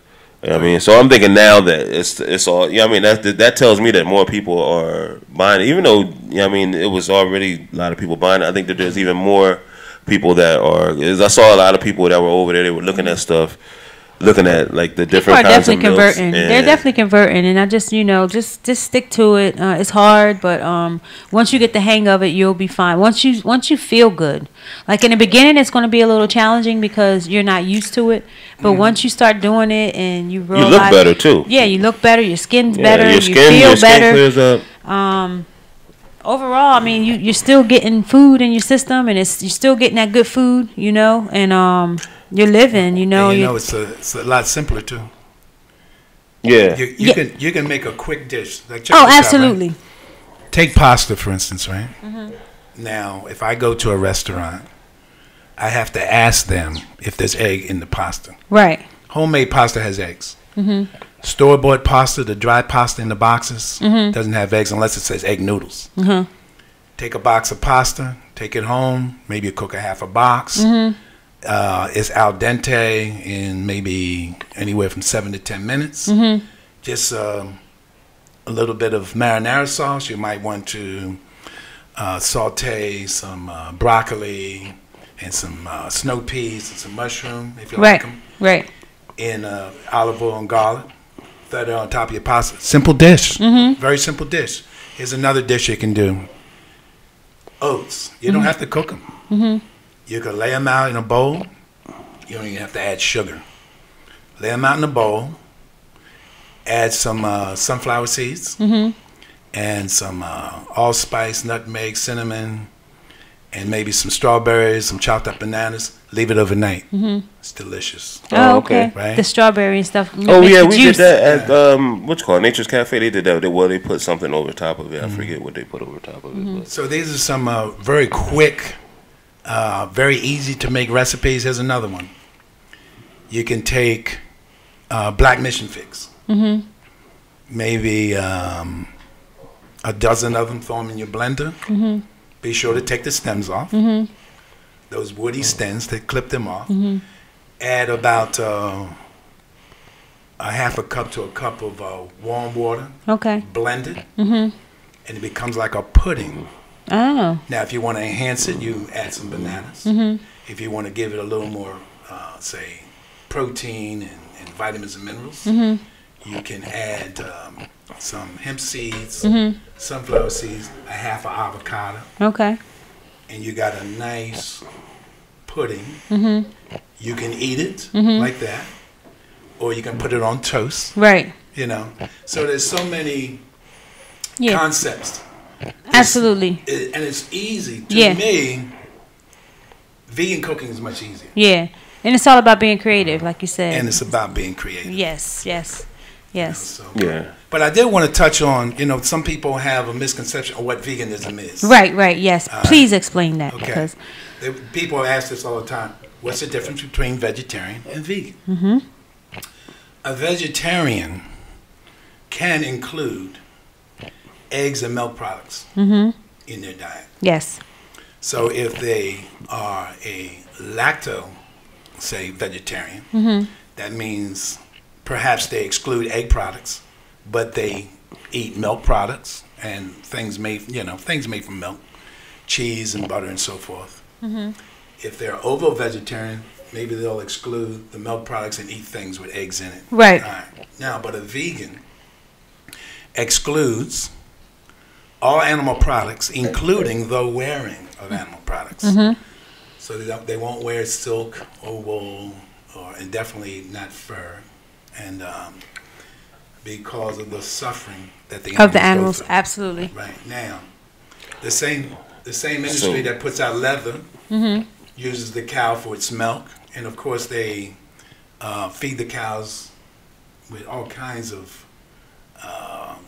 You know what I mean, so I'm thinking now that it's all. I mean, that tells me that more people are buying it, even though I mean it was already a lot of people buying it. I think that there's even more people that are. I saw a lot of people that were over there. They were looking at stuff. Looking at like the different kinds of milks. They're definitely converting, and I just just stick to it. It's hard, but once you get the hang of it, you'll be fine. Once you feel good, like in the beginning, it's going to be a little challenging because you're not used to it. But once you start doing it, and you realize you look better too. Yeah, you look better. Your skin's better. Your skin clears up. Overall, I mean, you're still getting food in your system, and you're still getting that good food, you know, and you're living, you know. And it's a lot simpler too. Yeah. You can make a quick dish. Like absolutely. Out, right? Take pasta for instance, right? Now, if I go to a restaurant, I have to ask them if there's egg in the pasta. Right. Homemade pasta has eggs. Store-bought pasta, the dry pasta in the boxes, doesn't have eggs unless it says egg noodles. Take a box of pasta, take it home, maybe you cook a half a box. It's al dente in maybe anywhere from 7 to 10 minutes. Just a little bit of marinara sauce. You might want to saute some broccoli and some snow peas and some mushroom if you like them. Right. In olive oil and garlic. Throw it on top of your pasta. Simple dish. Very simple dish. Here's another dish you can do. Oats. You don't have to cook them. You can lay them out in a bowl. You don't even have to add sugar. Lay them out in a bowl. Add some sunflower seeds and some allspice, nutmeg, cinnamon, and maybe some strawberries, some chopped up bananas. Leave it overnight. It's delicious. Oh, okay. Right? The strawberry and stuff. Oh yeah, we did that at what's called Nature's Cafe. They did that. They put something over top of it. I forget what they put over top of it. But. So these are some very quick, very easy to make recipes. Here's another one. You can take black mission figs. Maybe a dozen of them. Throw them in your blender. Be sure to take the stems off. Those woody stems, they clip them off. Add about a half a cup to a cup of warm water. Okay. Blend it. And it becomes like a pudding. Oh. Now, if you want to enhance it, you add some bananas. If you want to give it a little more, say, protein and vitamins and minerals, you can add some hemp seeds, sunflower seeds, a half an avocado. Okay. And you got a nice pudding. You can eat it like that, or you can put it on toast. Right. You know, so there's so many concepts. Absolutely. And it's easy. To me, vegan cooking is much easier. Yeah. And it's all about being creative, like you said. And it's about being creative. Yes. You know, so, yeah. But I did want to touch on, you know, some people have a misconception of what veganism is. Right. Yes. Please explain that. Okay. Because people ask this all the time. What's the difference between vegetarian and vegan? A vegetarian can include eggs and milk products in their diet. Yes. So if they are a say vegetarian, that means perhaps they exclude egg products, but they eat milk products and things made from milk, cheese and butter and so forth. If they're ovo-vegetarian, maybe they'll exclude the milk products and eat things with eggs in it. Right. Now, but a vegan excludes all animal products, including the wearing of animal products. So they won't wear silk or wool, and definitely not fur, and because of the suffering that the animals go through. Absolutely. Right now, the same industry that puts out leather uses the cow for its milk, and of course they feed the cows with all kinds of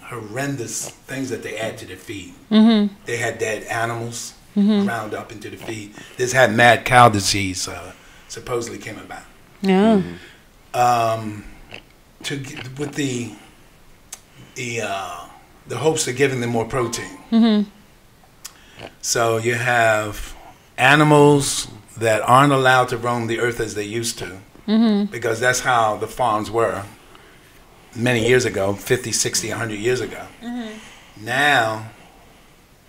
horrendous things that they add to their feed. They had dead animals ground up into the feed. This had mad cow disease supposedly came about. Yeah. With the hopes of giving them more protein. So you have animals that aren't allowed to roam the earth as they used to, because that's how the farms were many years ago, 50, 60, 100 years ago. Now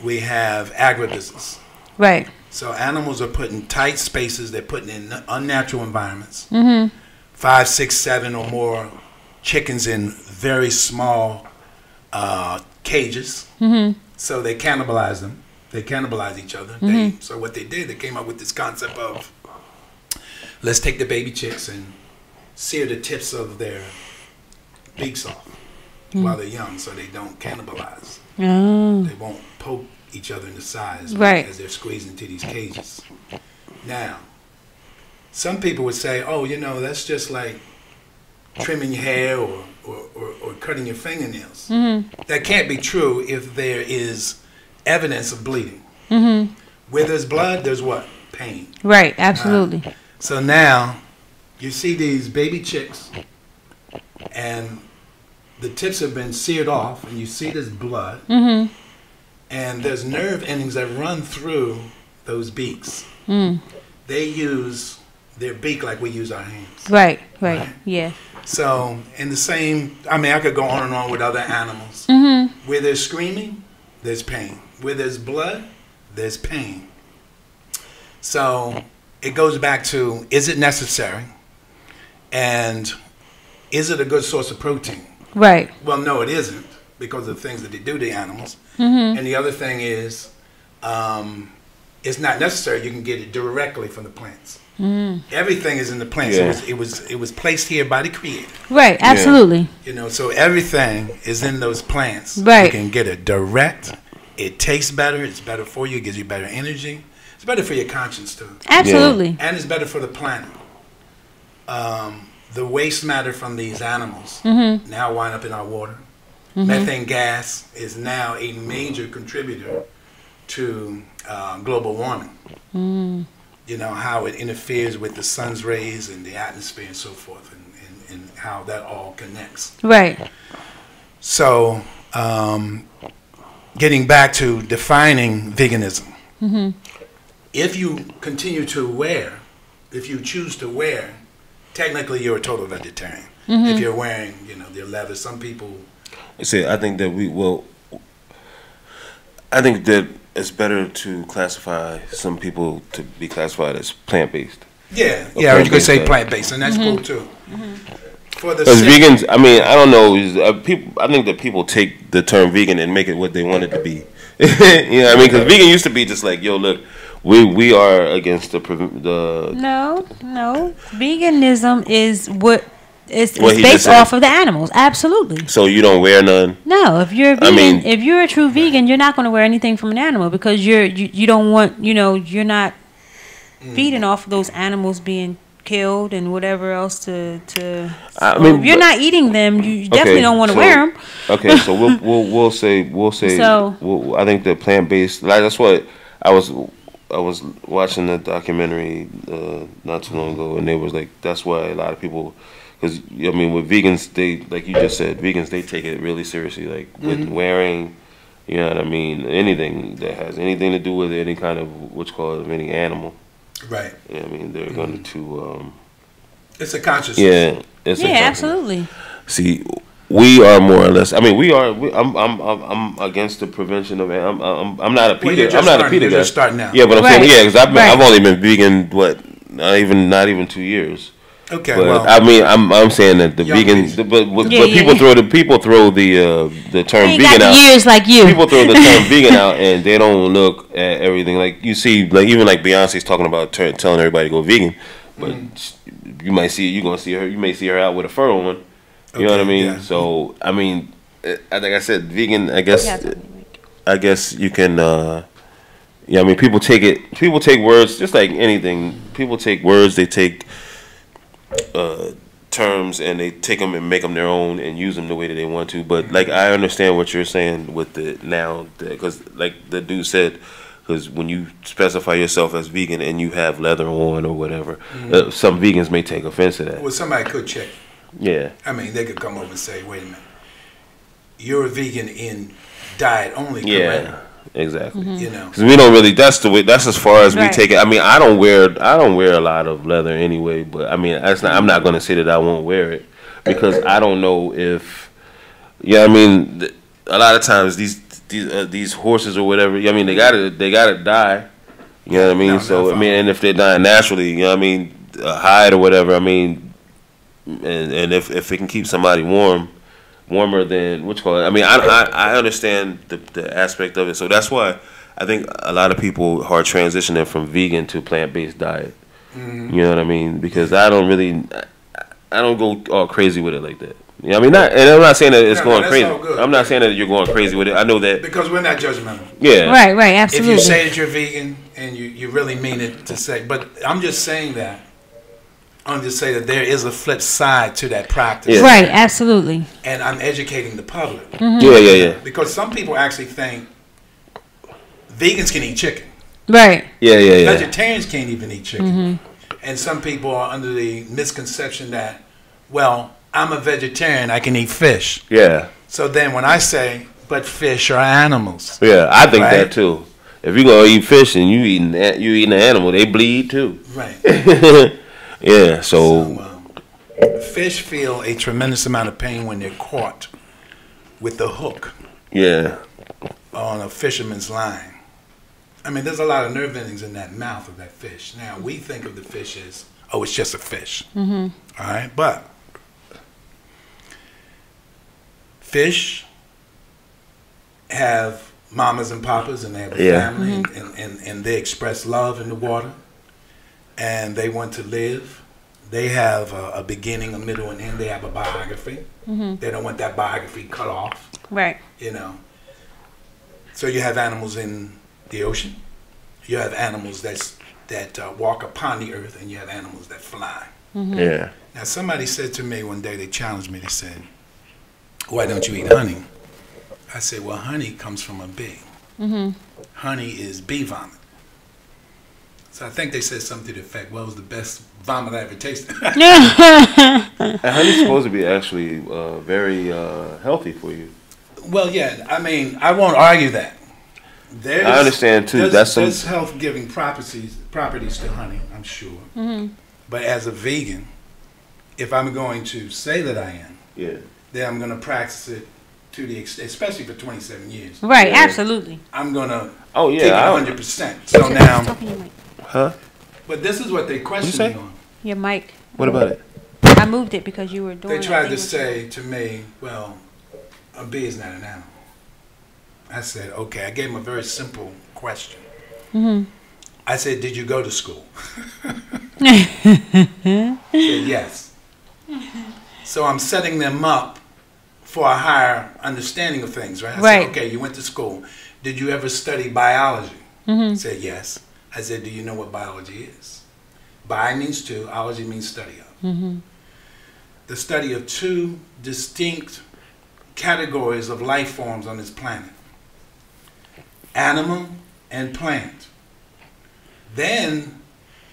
we have agribusiness. Right. So animals are put in tight spaces. They're put in unnatural environments. 5, 6, 7 or more chickens in very small cages. So they cannibalize them. They cannibalize each other. So what they did, they came up with this concept of, let's take the baby chicks and sear the tips of their beaks off while they're young, so they don't cannibalize. They won't poke each other in the sides as they're squeezed into these cages. Now, some people would say, oh, you know, that's just like trimming your hair or cutting your fingernails. That can't be true if there is evidence of bleeding. Where there's blood, there's what? Pain. Right, absolutely. So now, you see these baby chicks, and the tips have been seared off, and you see this blood, and there's nerve endings that run through those beaks. They use their beak like we use our hands. Right, yeah. So, in the same, I mean, I could go on and on with other animals. Where there's screaming, there's pain. Where there's blood, there's pain. So, it goes back to, is it necessary? And is it a good source of protein? Right. Well, no, it isn't, because of the things that they do to animals. And the other thing is, it's not necessary. You can get it directly from the plants. Everything is in the plants. It was placed here by the Creator. Right, absolutely. You know, so everything is in those plants. Right. You can get it direct. It tastes better. It's better for you. It gives you better energy. It's better for your conscience too. Absolutely. Yeah. And it's better for the planet. The waste matter from these animals now wind up in our water. Methane gas is now a major contributor to global warming. You know, how it interferes with the sun's rays and the atmosphere and so forth, and how that all connects. Right. So, getting back to defining veganism, if you continue to wear, if you choose to wear, technically you're a total vegetarian. If you're wearing, you know, the leather, some people... See, I think that I think that it's better to classify some people to be classified as plant-based. Yeah, yeah, you could say plant-based, and that's cool too. Because vegans, I mean, I don't know, people. I think that people take the term vegan and make it what they want it to be. You know what I mean? Because vegan used to be just like, yo, look, we are against the... No. Veganism is what... It's based off of the animals, absolutely. So you don't wear none? No, if you're a vegan, if you're a true vegan, you're not going to wear anything from an animal because you don't want, you know, you're not feeding off of those animals being killed and whatever else to I mean, if you're not eating them, you definitely don't want to wear them. Okay, so we'll say so, I think the plant-based, like, that's what I was watching the documentary not too long ago, and they was like, that's why a lot of people. Because, I mean, with vegans, they, like you just said, vegans, they take it really seriously. Like, with wearing, you know what I mean, anything that has anything to do with any kind of, what's called, any animal. Right. Yeah, I mean, they're going to... it's a consciousness. Yeah. Yeah, absolutely. See, we are more or less... I mean, I'm against the prevention of... I'm not a PETA. I'm not a PETA guy. Just starting out. Yeah, but I'm saying, yeah, because I've only been vegan, not even 2 years. Okay, but, well, I mean, I'm saying that the vegan, people throw the term vegan out. Years like you. People throw the term vegan out, and they don't look at everything. Like you see, like even like Beyonce's talking about telling everybody to go vegan, but you may see her out with a fur on. You know what I mean? Yeah. So I mean, I think I said vegan. I guess you can. Yeah, I mean, people take words just like anything. People take words. They take terms and they take them and make them their own and use them the way that they want to. But like, I understand what you're saying with the now, because like the dude said, because when you specify yourself as vegan and you have leather on or whatever, some vegans may take offense to that. Well, somebody could check. Yeah. I mean, they could come over and say, "Wait a minute, you're a vegan in diet only, correct?" Yeah. Exactly. You know, because we don't really. That's as far as we take it. I mean, I don't wear a lot of leather anyway. But I mean, I'm not going to say that I won't wear it because I don't know if. Yeah, I mean, a lot of times these horses or whatever. I mean, they gotta die. You know what I mean? So I mean, and if they're dying naturally, you know what I mean, hide or whatever. I mean, and if it can keep somebody warmer than what you call it. I mean, I understand the aspect of it, so that's why I think a lot of people are transitioning from vegan to plant-based diet. You know what I mean? Because I don't go all crazy with it like that. You know what I mean? And I'm not saying that it's going crazy. I'm not saying that you're going crazy with it. I know that because we're not judgmental. Yeah. Right. Absolutely. If you say that you're vegan and you really mean it to say, but I'm just saying that. I'm just saying that there is a flip side to that practice. Yeah. Right, absolutely. And I'm educating the public. Yeah. Because some people actually think vegans can eat chicken. Right. Yeah. Vegetarians can't even eat chicken. And some people are under the misconception that, well, I'm a vegetarian, I can eat fish. Yeah. So then when I say, but fish are animals. Yeah, I think that too. If you go eat fish and you eating an animal, they bleed too. Right. Yeah, so fish feel a tremendous amount of pain when they're caught with the hook. Yeah. On a fisherman's line. I mean, there's a lot of nerve endings in that mouth of that fish. Now, we think of the fish as, oh, it's just a fish. All right, but fish have mamas and papas, and they have a family, and they express love in the water. And they want to live. They have a beginning, a middle, and end. They have a biography. They don't want that biography cut off. Right. You know. So you have animals in the ocean. You have animals that walk upon the earth, and you have animals that fly. Mm-hmm. Yeah. Now, somebody said to me one day, they challenged me, they said, why don't you eat honey? I said, well, honey comes from a bee. Mm-hmm. Honey is bee vomit. So I think they said something to the effect, well, it was the best vomit I ever tasted. And honey's supposed to be actually very healthy for you. Well, yeah, I mean, I won't argue that. I understand too. There's health-giving properties to honey, I'm sure. Mm-hmm. But as a vegan, if I'm going to say that I am, then I'm going to practice it to the extent, especially for 27 years. Right, absolutely. I'm going to take it 100%. So now, but this is what they question me on. Your mic. What about it? I moved it because you were doing. They tried to say to me, well, a bee is not an animal. I said, okay. I gave them a very simple question. Mm-hmm. I said, did you go to school? He said, yes. So I'm setting them up for a higher understanding of things, right? I said, okay, you went to school. Did you ever study biology? Mm-hmm. He said, yes. I said, do you know what biology is? Bi means two, ology means study of. Mm-hmm. The study of two distinct categories of life forms on this planet. Animal and plant. Then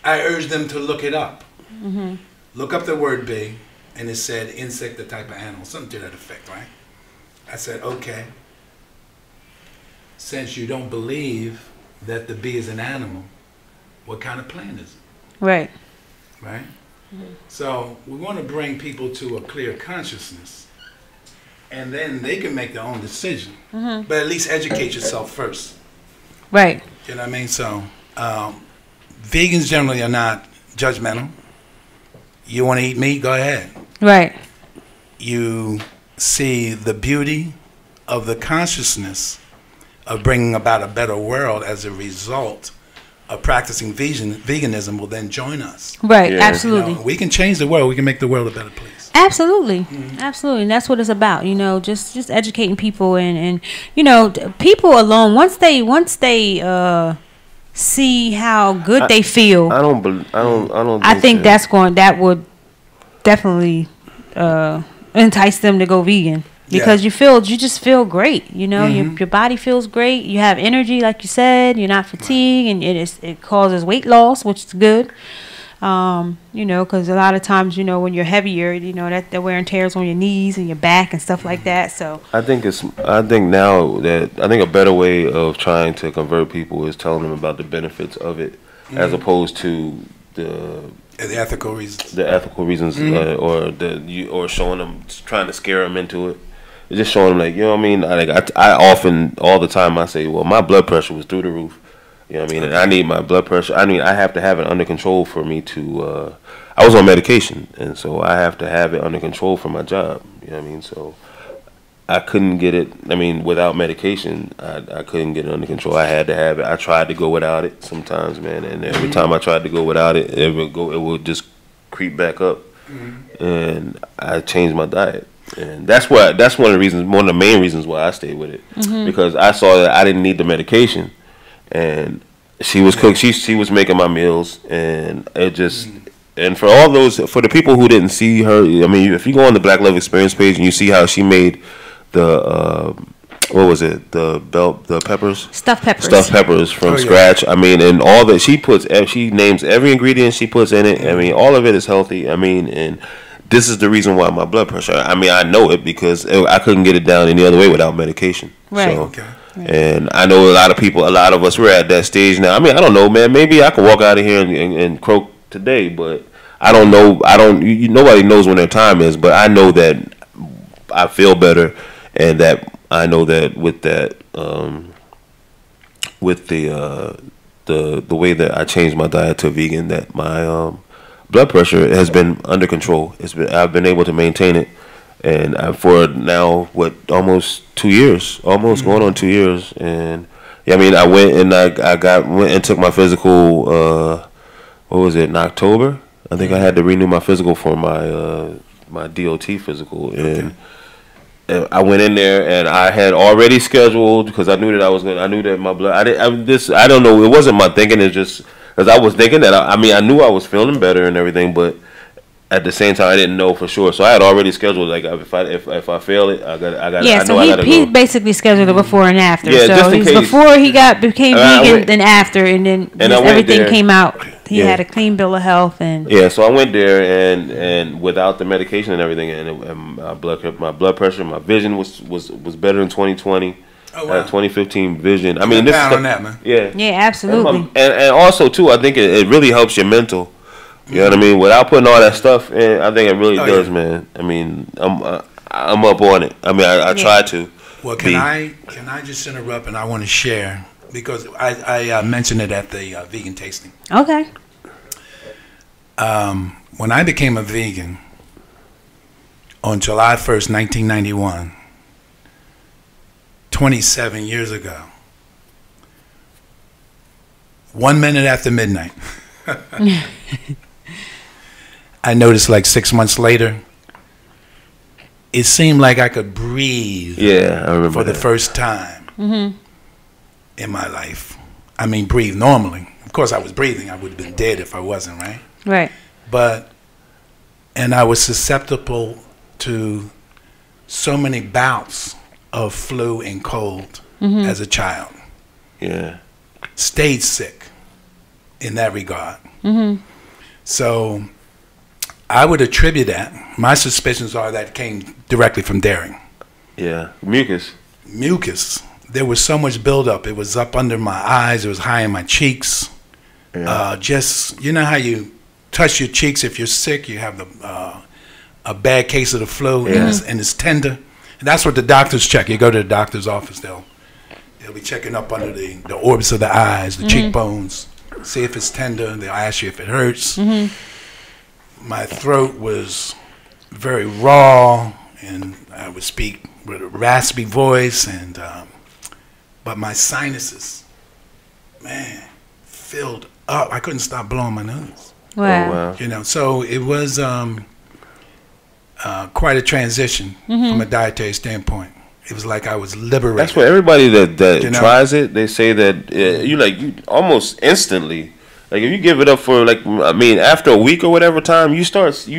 I urged them to look it up. Mm-hmm. Look up the word bee, and it said insect, the type of animal, something to that effect, right? I said, okay. Since you don't believe that the bee is an animal, what kind of plant is it? Right. Right? Mm-hmm. So we want to bring people to a clear consciousness, and then they can make their own decision. Mm-hmm. But at least educate yourself first. Right. You know what I mean? So vegans generally are not judgmental. You want to eat meat? Go ahead. Right. You see the beauty of the consciousness of bringing about a better world as a result of practicing veganism will then join us. Right, absolutely. You know, we can change the world. We can make the world a better place. Absolutely. Mm-hmm. Absolutely. And that's what it's about, you know, just educating people and you know, people alone, once they see how good they feel. I think that would definitely entice them to go vegan. Because you just feel great, you know. Mm-hmm. Your body feels great. You have energy, like you said. You're not fatigued, and it causes weight loss, which is good. You know, because a lot of times, you know, when you're heavier, you know that the wear and tears on your knees and your back and stuff like that. So I think a better way of trying to convert people is telling them about the benefits of it, as opposed to the ethical reasons. The ethical reasons, or showing them, trying to scare them into it. Just showing them, like, you know what I mean? I often, all the time, I say, well, my blood pressure was through the roof. You know what I mean? And I need my blood pressure. I mean, I have to have it under control for me to, I was on medication, and so I have to have it under control for my job. You know what I mean? So I couldn't get it, I mean, without medication, I couldn't get it under control. I had to have it. I tried to go without it sometimes, man, and every time I tried to go without it, it would just creep back up, and I changed my diet. And that's one of the main reasons why I stayed with it, because I saw that I didn't need the medication, and she was she was making my meals, and it just and for the people who didn't see her, I mean, if you go on the Black Love Experience page and you see how she made the what was it, the stuffed peppers from scratch. I mean, and all that she names every ingredient she puts in it. I mean, all of it is healthy. I mean, and this is the reason why my blood pressure, I mean, I know it because I couldn't get it down any other way without medication. Right. So, and I know a lot of us, we're at that stage now. I mean, I don't know, man. Maybe I could walk out of here and croak today, but I don't know. Nobody knows when their time is, but I know that I feel better, and that I know that with that, with the way that I changed my diet to vegan, that my blood pressure has been under control. I've been able to maintain it, and for now, almost 2 years, going on 2 years. And yeah, I mean, I went and went and took my physical. What was it, in October? I think I had to renew my physical for my DOT physical, and I went in there and I had already scheduled because I knew that I knew that my blood. I don't know. It wasn't my thinking. It's just because I was thinking that. I knew I was feeling better and everything, but at the same time, I didn't know for sure. So I had already scheduled. Like if I fail it, I got. Yeah. So he basically scheduled it before and after. Yeah, so just in case. Before he became vegan, then after, and then everything came out. He had a clean bill of health, and so I went there and without the medication and everything, and my blood pressure, my vision was better in 2020. Oh, wow. 2015 vision. I mean, this on that, man. Yeah, absolutely. And also too, I think it really helps your mental. You know what I mean? Without putting all that stuff in, I think it really does, man. I mean, I'm up on it. I mean, I try to. Well, can I just interrupt, and I want to share because I mentioned it at the vegan tasting. Okay. When I became a vegan on July 1st, 1991, 27 years ago, 1 minute after midnight, I noticed like 6 months later, it seemed like I could breathe. Yeah, I remember for the first time in my life. I mean, breathe normally. Of course, I was breathing. I would have been dead if I wasn't, right? Right. And I was susceptible to so many bouts of flu and cold as a child. Yeah. Stayed sick in that regard. So I would attribute that. My suspicions are that it came directly from dairy. Yeah. Mucus. There was so much buildup. It was up under my eyes. It was high in my cheeks. Yeah. Just, you know how you touch your cheeks if you're sick, you have a bad case of the flu, and it's tender. And that's what the doctors check. You go to the doctor's office, they'll be checking up under the orbits of the eyes, the cheekbones, see if it's tender. They'll ask you if it hurts. My throat was very raw, and I would speak with a raspy voice, and but my sinuses, man, filled up. I couldn't stop blowing my nose. Wow. Oh, wow. You know, so it was quite a transition from a dietary standpoint. It was like I was liberated. That's what everybody that tries it, they say that you almost instantly, like if you give it up for after a week or whatever time, you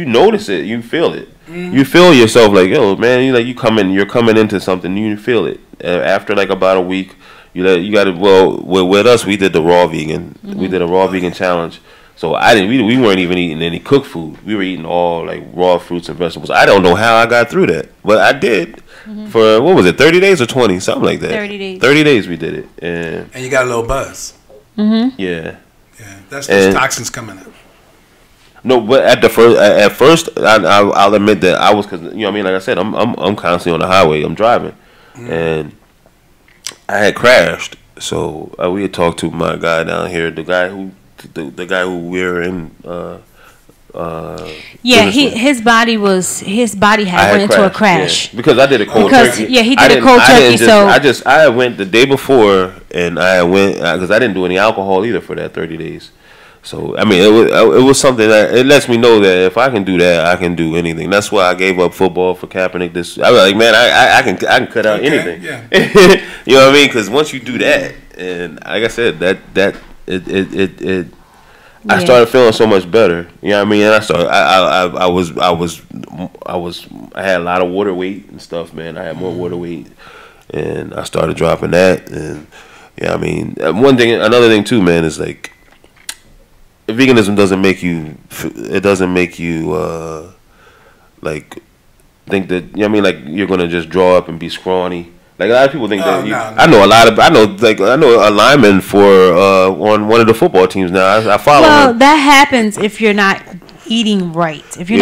notice it, you feel it, you feel yourself like, yo, man, you're coming into something, you feel it. After like about a week, you got to. Well, with us, we did the raw vegan, we did a raw vegan challenge. So we weren't even eating any cooked food. We were eating all like raw fruits and vegetables. I don't know how I got through that, but I did for, what was it, 30 days or 20, something like that. 30 days. 30 days we did it, and you got a little buzz. Yeah, that's those toxins coming out. No, but at first, I'll admit that I was, because you know what I mean. Like I said, I'm constantly on the highway. I'm driving, and I had crashed. So we had talked to my guy down here, the guy who we're in. His body had went into a crash. Yeah, because I did a cold turkey. Yeah, he did a cold turkey. I went the day before, and I went because I didn't do any alcohol either for that 30 days. So I mean, it was something that it lets me know that if I can do that, I can do anything. That's why I gave up football for Kaepernick. I was like, man, I can cut out anything. Yeah. You know what I mean? Because once you do that, and like I said, I started feeling so much better. You know what I mean? And I had a lot of water weight and stuff, man. I had more water weight, and I started dropping that. And yeah, I mean, another thing too, man, is like, veganism doesn't make you. It doesn't make you like think that, you know what I mean, like you're gonna just draw up and be scrawny. Like a lot of people think that. I know a lineman for on one of the football teams now. I follow him. Well, that happens if you're not eating right. If you're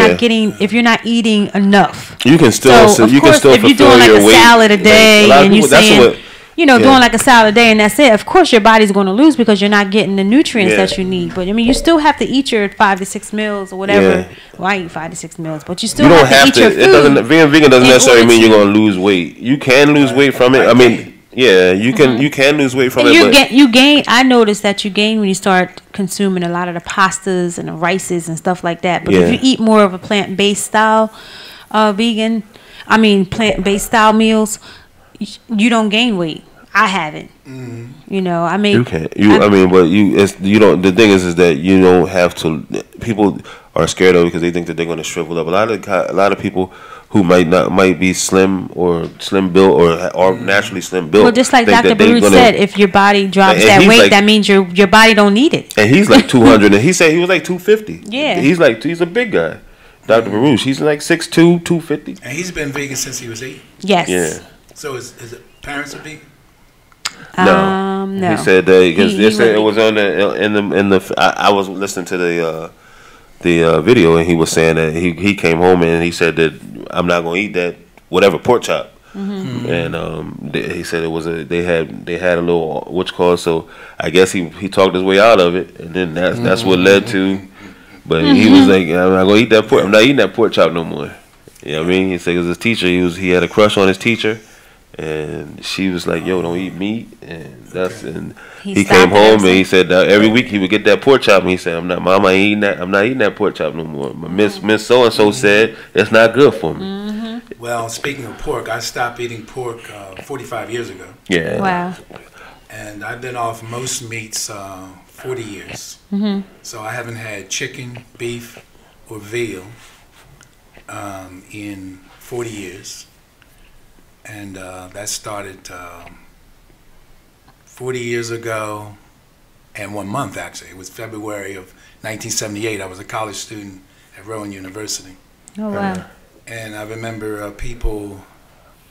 not eating enough. You can still if you're doing like a salad a day and you're saying, doing like a salad a day and that's it. Of course, your body's going to lose because you're not getting the nutrients that you need. But I mean, you still have to eat your 5 to 6 meals or whatever. Yeah. Well, I eat 5 to 6 meals, but you still have to eat your food. Being vegan doesn't necessarily mean you're going to lose weight. You can lose weight from it. I mean, yeah, you can lose weight from it. You gain. I noticed that you gain when you start consuming a lot of the pastas and the rices and stuff like that. But if you eat more of a plant-based style vegan. plant-based style meals, you don't gain weight. I haven't. You know, I mean, you can't. But you don't. The thing is that you don't have to. People are scared of it because they think that they're going to shrivel up. A lot of people who might be slim or slim built or naturally slim built. Well, just like Dr. Baruch said, if your body drops that weight, that means your body don't need it. And he's like 200, and he said he was like 250. Yeah, he's a big guy. Dr. Baruch, he's like 6'2", 250. And he's been vegan since he was 8. Yes. Yeah. So his parents are vegan? No. He said that because it was on the I was listening to the video, and he was saying that he came home and he said that I'm not gonna eat that whatever pork chop. And he said they had a little what's called, so I guess he talked his way out of it, and then that's what led to. But he was like, I'm not gonna eat that pork. I'm not eating that pork chop no more. You know what I mean? He said because his teacher, he had a crush on his teacher. And she was like, "Yo, don't eat meat." And he came home and he said that every week he would get that pork chop. And he said, "I'm not eating that. I'm not eating that pork chop no more." But Miss So and So said it's not good for me. Well, speaking of pork, I stopped eating pork 45 years ago. Yeah. Wow. And I've been off most meats 40 years. So I haven't had chicken, beef, or veal in 40 years. And that started 40 years ago and 1 month, actually. It was February of 1978. I was a college student at Rowan University. Oh, wow. And I remember people,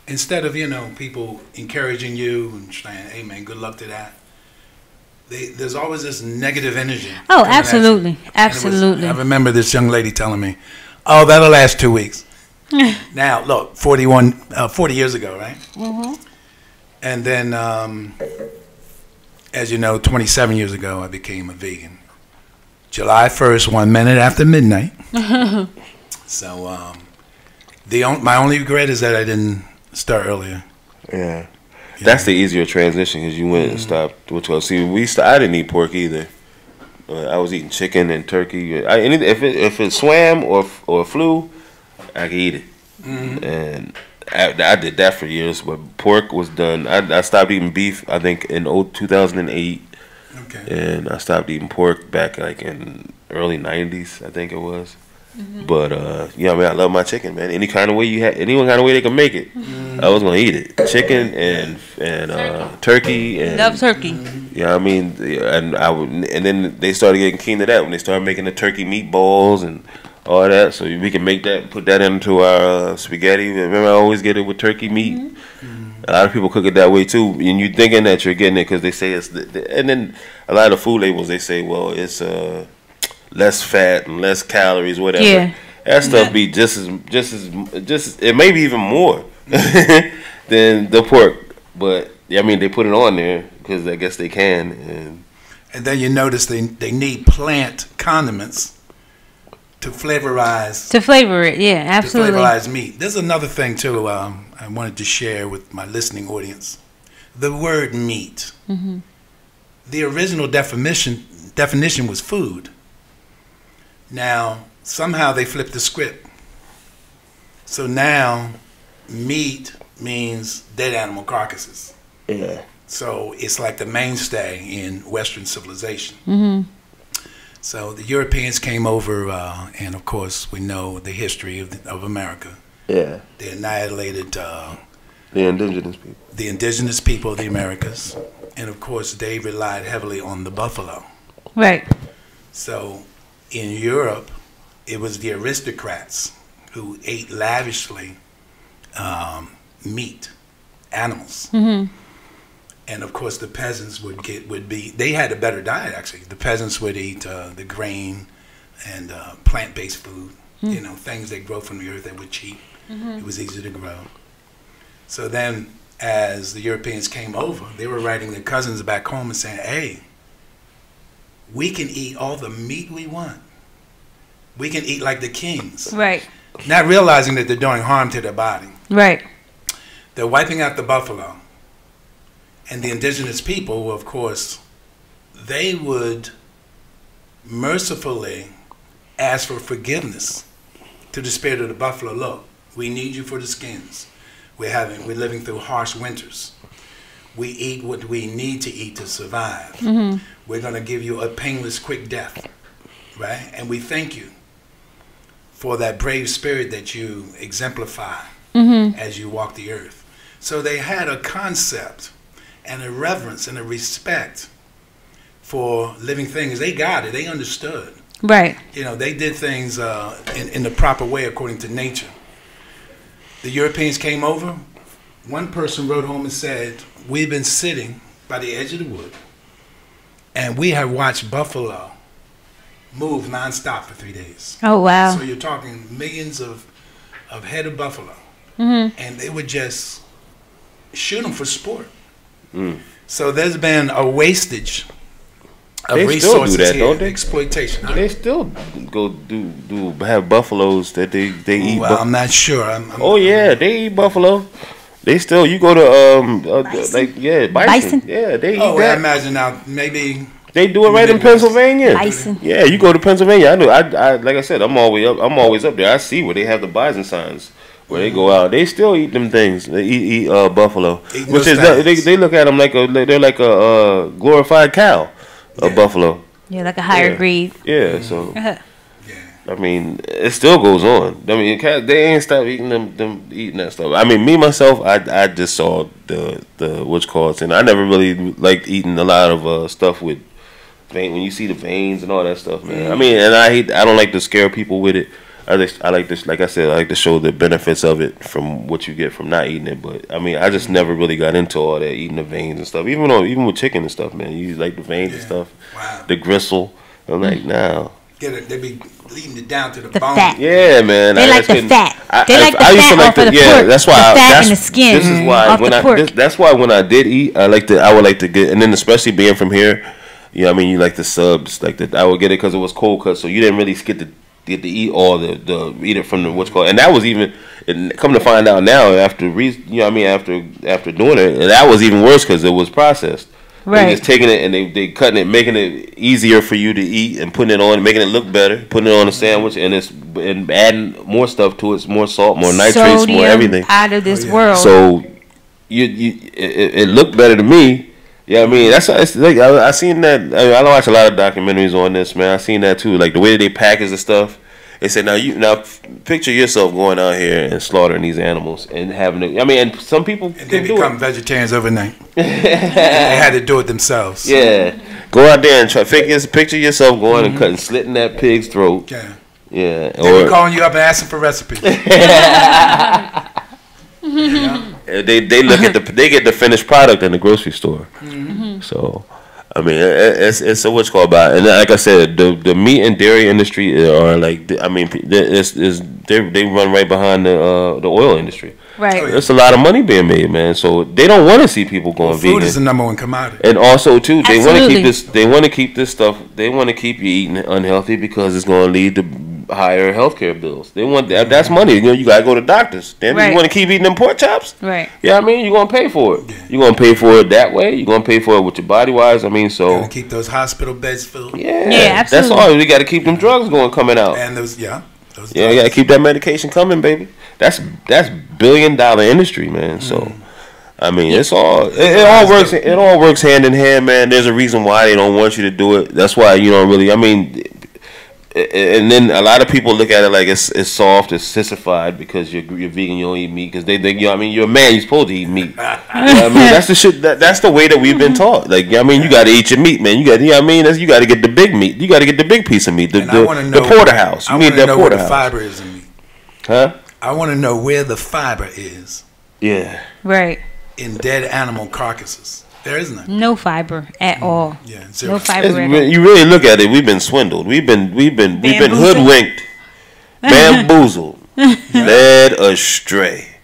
instead of, people encouraging you and saying, hey, man, good luck to that, there's always this negative energy. Oh, absolutely. Absolutely. I remember this young lady telling me, oh, that'll last 2 weeks. Now, look, 40 years ago, right? And then, as you know, 27 years ago, I became a vegan. July 1st, 1 minute after midnight. So, my only regret is that I didn't start earlier. Yeah. That's the easier transition because you went and stopped. I didn't eat pork either. I was eating chicken and turkey. If it swam or flew, I could eat it. And I did that for years, but pork was done. I stopped eating beef, I think, in 2008. Okay. And I stopped eating pork back like in early 90s, I think it was. But I love my chicken, man. Any kind of way they can make it, I was gonna eat it. Chicken and turkey and love turkey. Yeah, I mean, and then they started getting keen to that when they started making the turkey meatballs and all that, so we can make that, put that into our spaghetti. Remember, I always get it with turkey meat. A lot of people cook it that way too, and you're thinking that you're getting it because they say it's. And then a lot of food labels, they say, well, it's less fat and less calories, whatever. Yeah. That stuff be just as it may be even more than the pork. But I mean, they put it on there because I guess they can. And then you notice they need plant condiments to flavorize. To flavor it, yeah, absolutely. To flavorize meat. There's another thing too I wanted to share with my listening audience. The word meat. The original definition was food. Now, somehow they flipped the script. So now, meat means dead animal carcasses. Yeah. So it's like the mainstay in Western civilization. So the Europeans came over, and of course we know the history of America. Yeah. They annihilated the indigenous people. The indigenous people of the Americas. And of course they relied heavily on the buffalo. Right. So in Europe, it was the aristocrats who ate lavishly meat, animals. And of course, the peasants they had a better diet actually. The peasants would eat the grain and plant-based food, things they grow from the earth that were cheap. It was easy to grow. So then, as the Europeans came over, they were writing their cousins back home and saying, hey, we can eat all the meat we want. We can eat like the kings. Right. Not realizing that they're doing harm to their body. Right. They're wiping out the buffalo. And the indigenous people, of course, they would mercifully ask for forgiveness to the spirit of the buffalo. Look, We need you for the skins. We're living through harsh winters. We eat what we need to eat to survive. Mm-hmm. We're going to give you a painless, quick death, right? And we thank you for that brave spirit that you exemplify as you walk the earth. So they had a concept and a reverence and a respect for living things. They got it. They understood. Right. You know, they did things in the proper way according to nature. The Europeans came over. One person wrote home and said, we've been sitting by the edge of the wood and we have watched buffalo move nonstop for 3 days. Oh, wow. So you're talking millions of head of buffalo. And they would just shoot them for sport. So there's been a wastage of resources do that, here, don't they? exploitation. They still go have buffaloes that they eat. Well, I'm not sure. They eat buffalo. They still, you go to bison. Bison. Yeah, they eat that. I imagine now maybe they do it right in Pennsylvania. Bison. Yeah, you go to Pennsylvania. I know. I like I said, I'm always up there. I see where they have the bison signs. Where they go out, they still eat them things. They eat buffalo, which is they look at them they're like a glorified cow, a buffalo. Yeah, like a higher breed. Yeah, so I mean, it still goes on. I mean, they ain't stop eating eating that stuff. I mean, me myself, I just saw the what's called, and I never really liked eating a lot of stuff with vein. When you see the veins and all that stuff, man. I mean, and I don't like to scare people with it. I like this, like I said, I like to show the benefits of it from what you get from not eating it. But I mean, I just never really got into all that eating the veins and stuff. Even with chicken and stuff, man, you like the veins and stuff, the gristle. I'm like, nah. They be leading it down to the bone. Fat. Yeah, man. They like the fat. They like the fat off of the pork. That's why. The fat and the skin. This is why that's why when I did eat, I would like to get, and then especially being from here, you know, what I mean, you like the subs, like I would get it because it was cold cut, so you didn't really get to eat all eat it from the what's called, and that was even, come to find out now after after doing it, and that was even worse because it was processed. Right. They're just taking it and they cutting it, making it easier for you to eat and putting it on, making it look better, putting it on a sandwich, and adding more stuff to it, more salt, more nitrates, sodium, more everything. Out of this world. So it looked better to me. Yeah, I mean, that's like I seen that. I watch a lot of documentaries on this, man. I seen that too. Like the way that they package the stuff. They said, now picture yourself going out here and slaughtering these animals and having it. I mean, and some people and they become vegetarians overnight. They had to do it themselves. Yeah, go out there and picture yourself going and cutting, slitting that pig's throat. Yeah. They be calling you up and asking for recipes. They look at they get the finished product in the grocery store. So. I mean, it's a what's called about, and like I said, the meat and dairy industry are like, I mean, they run right behind the oil industry. Right. There's a lot of money being made, man. So they don't want to see people going vegan. Food is the number one commodity. And also too, they want to keep this. They want to keep this stuff. They want to keep you eating unhealthy because it's going to lead to higher healthcare bills. They want that's money. You know, you gotta go to doctors. Then you want to keep eating them pork chops. Right. Yeah, I mean, you're gonna pay for it. You're gonna pay for it that way. You're gonna pay for it with your body wise. I mean, so gotta keep those hospital beds filled. Yeah, absolutely. That's all. We got to keep them drugs coming out. And those, you got to keep that medication coming, baby. That's $1 billion industry, man. So. I mean, it all works hand in hand, man. There's a reason why they don't want you to do it. That's why you don't really. I mean, and then a lot of people look at it like it's soft, it's sissified because you're vegan, you don't eat meat because they think, you know, I mean, you're a man, you're supposed to eat meat. You know I mean, that's the shit. That's the way that we've been taught. Like, I mean, you got to eat your meat, man. You got, you know what I mean, you got to get the big meat. You got to get the big piece of meat. The porterhouse. You need that porterhouse. Where the fiber is in meat. Huh? I want to know where the fiber is. Yeah. Right. In dead animal carcasses. There isn't none. No fiber at all. Yeah, no fiber at all. You really look at it, we've been swindled. We've been hoodwinked, bamboozled, led astray.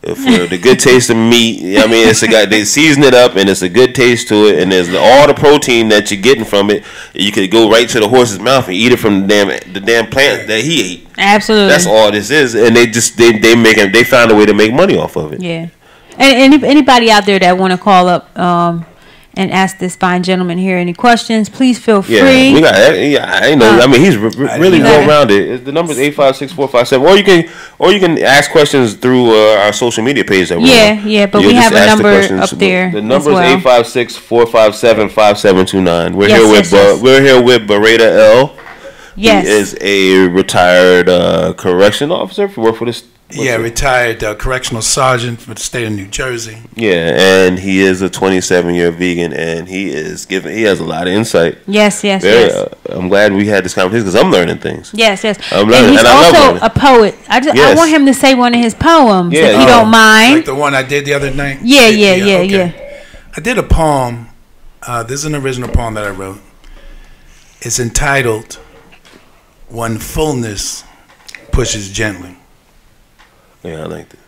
For the good taste of meat, I mean, they season it up and it's a good taste to it, and there's all the protein that you're getting from it. You could go right to the horse's mouth and eat it from the damn plant that he ate. Absolutely, that's all this is, and they found a way to make money off of it. Yeah. And anybody out there that want to call up and ask this fine gentleman here any questions. Please feel free. Yeah, we got. I know. I mean, he's really well rounded. The number is 856-457, or you can ask questions through our social media page. That yeah. But we have a number up there. The number is 856-457-5729. We're here with Beretta L. Yes, he is a retired correction officer. Work for this. Retired correctional sergeant for the state of New Jersey. Yeah, and he is a 27-year vegan, and he has a lot of insight. Yes. I'm glad we had this conversation because I'm learning things. Yes. I'm learning, and he's also a poet. I want him to say one of his poems, if you don't mind. Like the one I did the other night? Yeah. I did a poem. This is an original poem that I wrote. It's entitled, "When Fullness Pushes Gently." Yeah, I like that.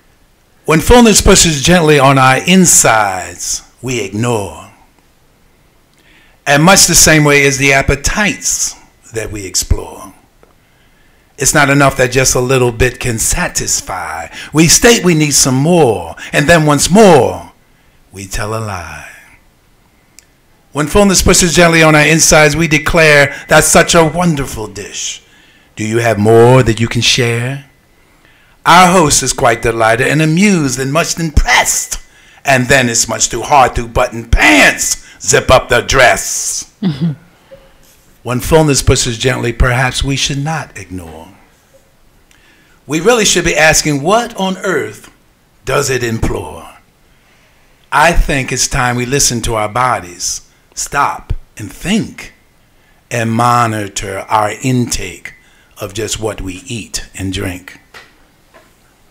When fullness pushes gently on our insides, we ignore. And much the same way as the appetites that we explore. It's not enough that just a little bit can satisfy. We state we need some more, and then once more, we tell a lie. When fullness pushes gently on our insides, we declare that's such a wonderful dish. Do you have more that you can share? Our host is quite delighted and amused and much impressed. And then it's much too hard to button pants, zip up the dress. Mm-hmm. When fullness pushes gently, perhaps we should not ignore. We really should be asking, what on earth does it implore? I think it's time we listen to our bodies, stop and think, and monitor our intake of just what we eat and drink.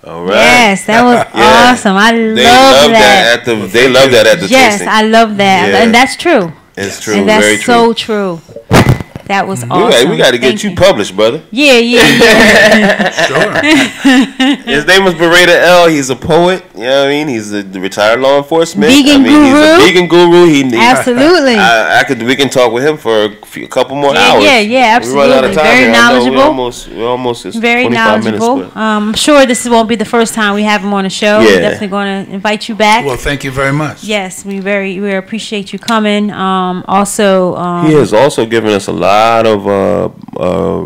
All right. Yes, that was awesome. I love that. They love that at the tasting. Yes, I love that. Yeah. And that's true. It's true. And that's very true. So true. That was awesome. We got to get you published, brother. Yeah. Sure. His name was Beretta L. He's a poet. You know what I mean? He's a retired law enforcement. Vegan guru. He's a vegan guru. Absolutely. We can talk with him for a couple more hours. Yeah, absolutely. We run out of time very here. knowledgeable. We're almost very 25 knowledgeable. Minutes, I'm sure this won't be the first time we have him on the show. Yeah. We're definitely going to invite you back. Well, thank you very much. Yes, we appreciate you coming. Also, he has also given us a lot of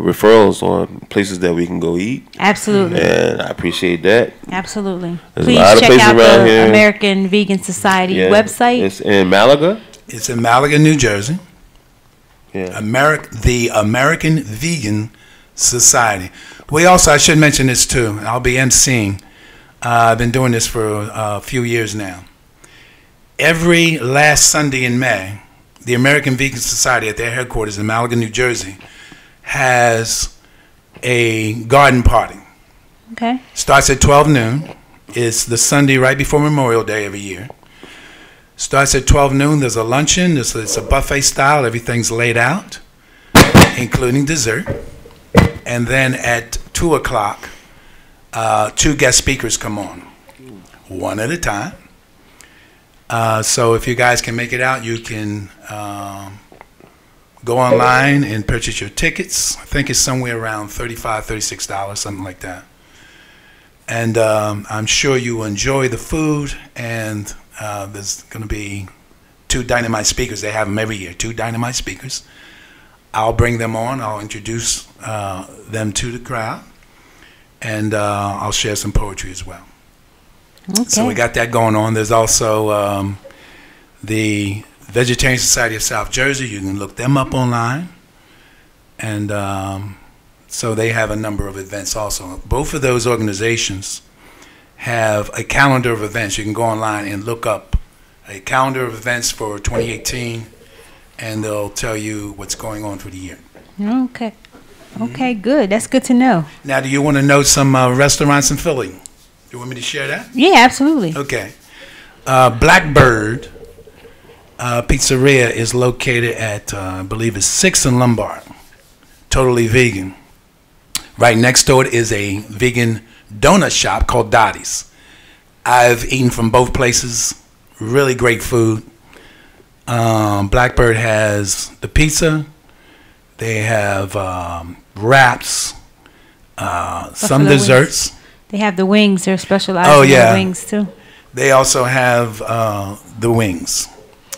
referrals on places that we can go eat. Absolutely. And I appreciate that. Absolutely. There's Please check out the American Vegan Society website. It's in Malaga. It's in Malaga, New Jersey. Yeah. The American Vegan Society. We also, I should mention this too, I'll be emceeing. I've been doing this for a few years now. Every last Sunday in May, the American Vegan Society at their headquarters in Malaga, New Jersey, has a garden party. Okay. Starts at 12 noon. It's the Sunday right before Memorial Day every year. Starts at 12 noon. There's a luncheon. It's a buffet style. Everything's laid out, including dessert. And then at 2 o'clock, 2 guest speakers come on, one at a time. So if you guys can make it out, you can go online and purchase your tickets. I think it's somewhere around $35, $36, something like that. And I'm sure you will enjoy the food. And there's going to be 2 dynamite speakers. They have them every year, 2 dynamite speakers. I'll bring them on. I'll introduce them to the crowd. And I'll share some poetry as well. Okay. So we got that going on. There's also the Vegetarian Society of South Jersey. You can look them up online. And so they have a number of events also. Both of those organizations have a calendar of events. You can go online and look up a calendar of events for 2018, and they'll tell you what's going on for the year. Okay. Okay, good. That's good to know. Now, do you want to know some restaurants in Philly? Do you want me to share that? Yeah, absolutely. Okay. Blackbird Pizzeria is located at, I believe it's 6th and Lombard. Totally vegan. Right next door is a vegan donut shop called Dottie's. I've eaten from both places. Really great food. Blackbird has the pizza. They have wraps, some desserts. Wings. They have the wings. They're specialized in the wings too. They also have the wings.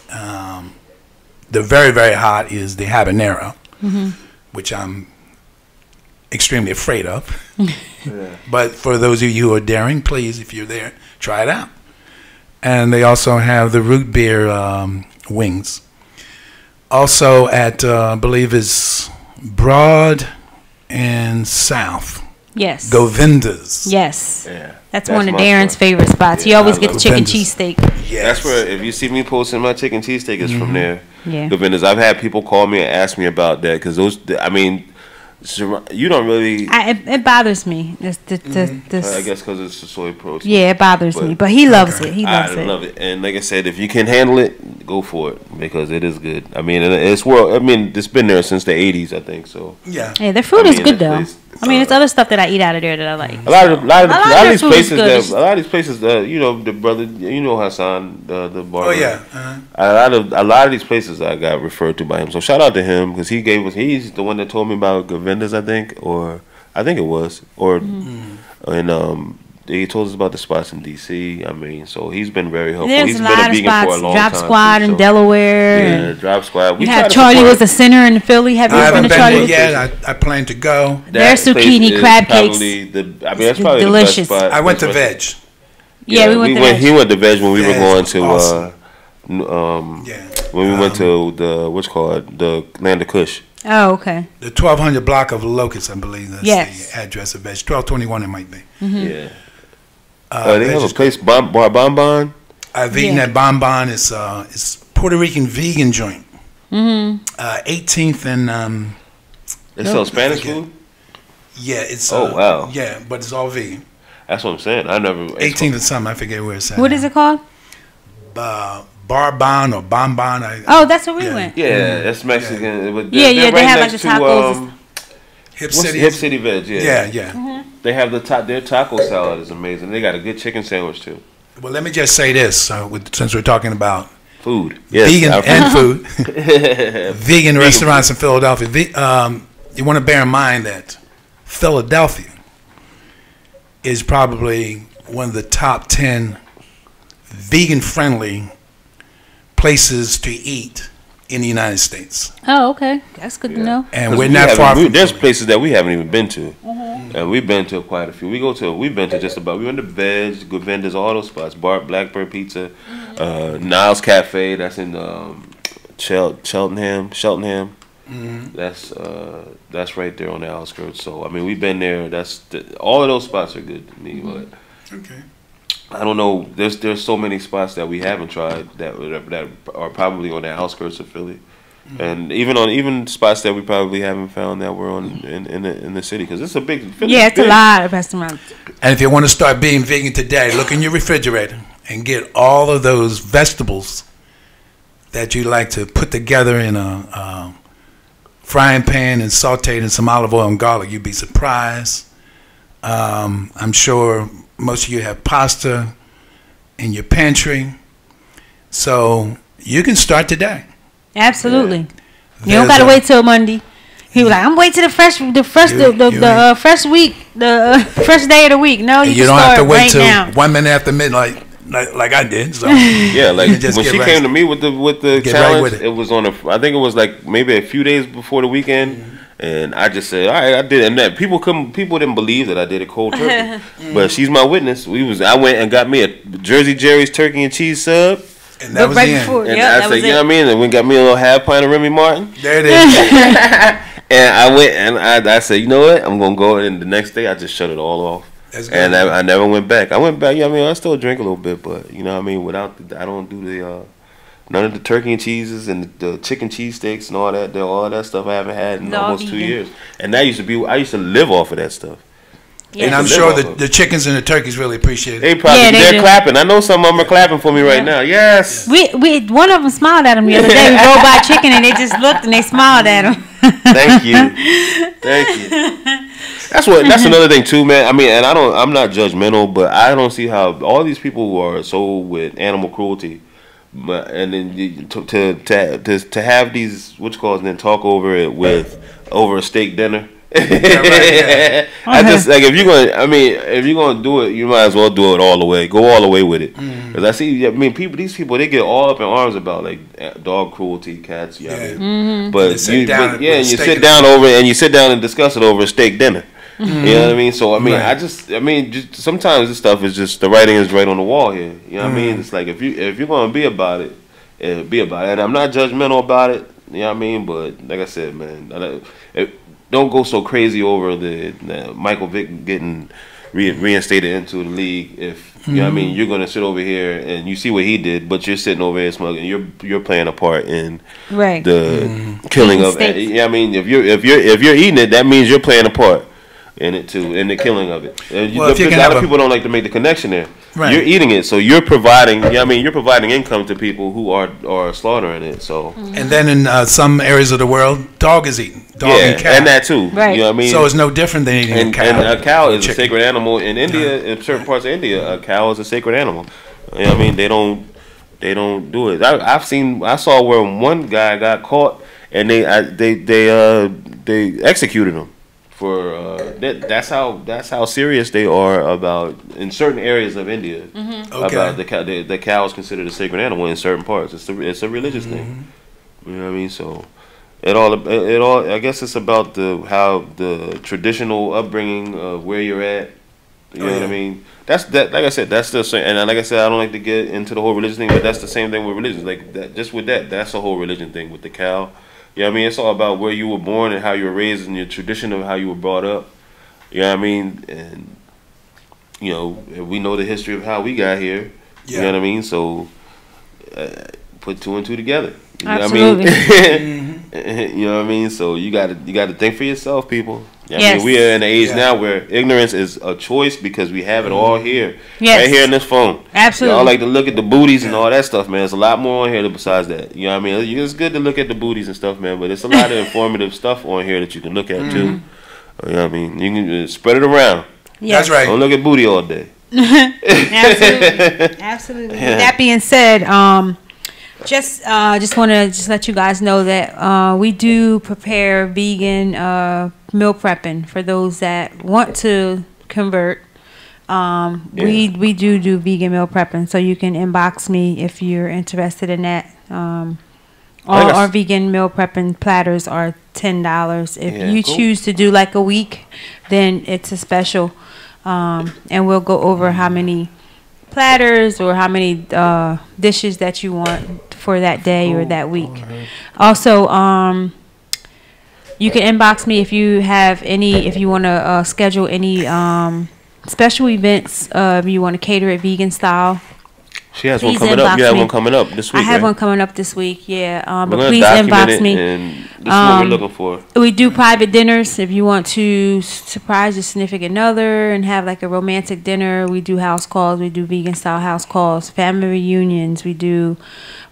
the very, very hot is the habanero, which I'm extremely afraid of. But for those of you who are daring, please, if you're there, try it out. And they also have the root beer wings. Also at, I believe it's Broad and South. Yes. Govinda's. Yes. Yeah. That's one of Darren's favorite spots. Yeah, you always get the chicken cheesesteak. Yes. That's where, if you see me posting my chicken cheesesteak, it's from there. Yeah. Govinda's. I've had people call me and ask me about that because those, I mean, you don't really. It bothers me. This, I guess because it's a soy protein. Yeah, it bothers me. But he loves it. He loves it. I love it. And like I said, if you can handle it, go for it because it is good. I mean, it's been there since the 80s, I think. So yeah. Yeah, their food is good though. I mean, it's other stuff that I eat out of there that I like. A lot of these places, you know, the brother, you know Hassan, the barber. Oh yeah. A lot of these places I got referred to by him. So shout out to him because he's the one that told me about Govinda's, I think it was, and he told us about the spots in DC. I mean, so he's been very helpful. He's been a vegan for a long time. Drop Squad in Delaware. Yeah, Drop Squad. You had Charlie was the center in Philly. Have you been to Charlie? Yeah, I plan to go. Their zucchini crab cakes. That's probably delicious. The best spot. I went to Veg. Yeah, we went to Veg. He went to Veg when we were going to awesome. when we went to the Land of Kush. Oh, okay. The 1200 block of Locust, I believe that's yes. the address of Veg. 1221 it might be. Yeah. They have a place, Bon Bon. I've eaten at Bon Bon. It's Puerto Rican vegan joint. 18th and They sell Spanish food? Yeah, it's oh wow. Yeah, but it's all vegan. That's what I'm saying. I never 18th and something, I forget where it's at. What is it called? Barbon or Bonbon. That's where we went. Yeah, that's Mexican. They have like the tacos. Hip City. Hip City Veg, yeah. Yeah. They have their taco salad is amazing. They got a good chicken sandwich too. Well, let me just say this, since we're talking about food, yes, vegan and food, vegan restaurants in Philadelphia. You want to bear in mind that Philadelphia is probably one of the top 10 vegan-friendly places to eat in the United States. Oh, okay. That's good to know. And we're not far from there's places that we haven't even been to. And we've been to quite a few. We've been to just about, we went to Veg, Govinda's, all those spots. Blackbird Pizza, Niles Cafe, that's in Cheltenham. That's right there on the outskirts. So I mean, we've been there. All of those spots are good to me. But okay. I don't know. There's so many spots that we haven't tried that are probably on the outskirts of Philly, and even spots that we probably haven't found that were on in the city because it's a big. It's big. A lot of restaurants. And if you want to start being vegan today, look in your refrigerator and get all of those vegetables that you like to put together in a frying pan and sauteed in some olive oil and garlic. You'd be surprised. I'm sure most of you have pasta in your pantry, so you can start today. Absolutely. You don't gotta wait till Monday. He was like, "I'm waiting till the fresh week, the first day of the week." No, you don't have to wait till now. 1 minute after midnight, like I did. So yeah, like when she came to me with the challenge, it was on I think it was like maybe a few days before the weekend. And I just said, all right, I did it. And that people didn't believe that I did a cold turkey. But she's my witness. I went and got me a Jersey Jerry's turkey and cheese sub. And that was right before. And I said, you know what I mean? And we got me a little half pint of Remy Martin. There it is. And I went and I said, you know what? I'm going to go. And the next day, I just shut it all off. That's good. And I never went back. I went back, you know what I mean? I still drink a little bit, but, you know what I mean? I don't do the... none of the turkey and cheeses and the chicken cheesesteaks and all that stuff I haven't had in almost 2 years. And I used to live off of that stuff. Yeah. And I'm sure the chickens and the turkeys really appreciate it. They're clapping. I know some of them are clapping for me right now. Yes. We one of them smiled at him the other day. We rode by chicken and they just looked and they smiled at him. Thank you. That's another thing too, man. I mean, and I'm not judgmental, but I don't see how all these people who are so with animal cruelty. And then to have these and then talk over it over a steak dinner I just like if you're gonna do it, you might as well do it all the way. Go all the way with it. Because I see, these people, they get all up in arms about like dog cruelty, cats. But you sit down and discuss it over a steak dinner. You know what I mean? So just sometimes this stuff is just the writing is right on the wall here. You know what I mean? It's like if you're gonna be about it, be about it. And I'm not judgmental about it. You know what I mean? But like I said, man, don't go so crazy over the Michael Vick getting reinstated into the league. If you know what I mean, you're gonna sit over here and you see what he did, but you're sitting over here smoking. You're playing a part in the killing of. You know what I mean? If you're eating it, that means you're playing a part in it too, in the killing of it. A lot of people don't like to make the connection there. Right. You're eating it, so you're providing. You know what I mean, you're providing income to people who are slaughtering it. So, and then in some areas of the world, dog is eaten. Dog and cat, and that too. Right. You know what I mean? So it's no different than eating a cow. And a cow is a sacred animal in India. In certain parts of India, a cow is a sacred animal. You know what I mean? They don't do it. I saw where one guy got caught and they executed him. That's how serious they are about in certain areas of India about the cow is considered a sacred animal in certain parts. It's a religious thing. You know what I mean? So it all I guess it's about how the traditional upbringing of where you're at. You know what I mean? Like I said, that's the same. And like I said, I don't like to get into the whole religion thing, but that's the same thing with religion. Like that, just with that's the whole religion thing with the cow. You know what I mean? It's all about where you were born and how you were raised and your tradition of how you were brought up. You know what I mean? And, you know, we know the history of how we got here. Yeah. You know what I mean? So, put two and two together. You Absolutely. know what I mean? You know what I mean? So, you got to think for yourself, people. I mean, we are in an age now where ignorance is a choice because we have it all here. Yes. Right here in this phone. Absolutely. Y'all like to look at the booties and all that stuff, man. There's a lot more on here besides that. You know what I mean? It's good to look at the booties and stuff, man, but it's a lot of informative stuff on here that you can look at, too. You know what I mean? You can spread it around. Yes. That's right. Don't look at booty all day. Absolutely. Absolutely. Yeah. With that being said, just want to let you guys know that we do prepare vegan meal prepping for those that want to convert. We do vegan meal prepping, so you can inbox me if you're interested in that. All our vegan meal prepping platters are $10. If you choose to do like a week, then it's a special, and we'll go over how many platters or how many dishes that you want for that day or that week. Also, you can inbox me if you have if you want to schedule any special events. You want to cater it vegan style. She has one coming up. You have one coming up this week. I have one coming up this week. Yeah, but please inbox me. And this is what we're looking for. We do private dinners if you want to surprise your significant other and have like a romantic dinner. We do house calls. We do vegan style house calls. Family reunions. We do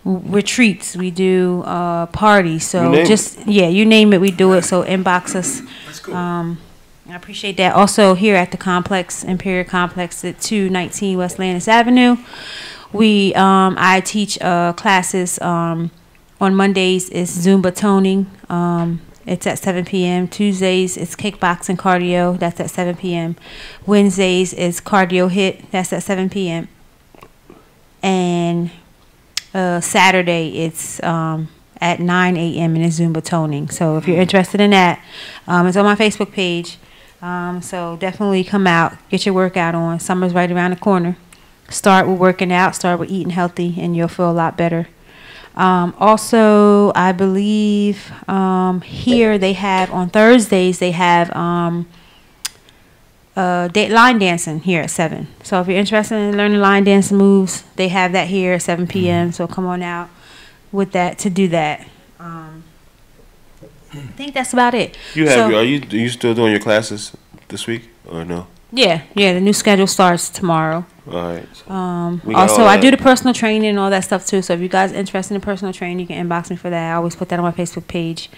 retreats. We do parties. So you name it, we do it. So inbox us. That's cool. I appreciate that. Also here at the complex, Imperial Complex at 219 West Landis Avenue. I teach classes on Mondays. It's Zumba toning. It's at 7 p.m. Tuesdays it's kickboxing cardio. That's at 7 p.m. Wednesdays is cardio hit. That's at 7 p.m. And Saturday it's at 9 a.m. and it's Zumba toning. So if you're interested in that, it's on my Facebook page. So definitely come out, get your workout on. Summer's right around the corner. Start with working out, start with eating healthy, and you'll feel a lot better. Also, I believe here they have, on Thursdays, they have line dancing here at 7. So if you're interested in learning line dance moves, they have that here at 7 p.m. So come on out with that to do that. I think that's about it. Are you still doing your classes this week or no? Yeah. The new schedule starts tomorrow. All right. Also, I do the personal training and all that stuff too. So if you guys are interested in personal training, you can inbox me for that. I always put that on my Facebook page.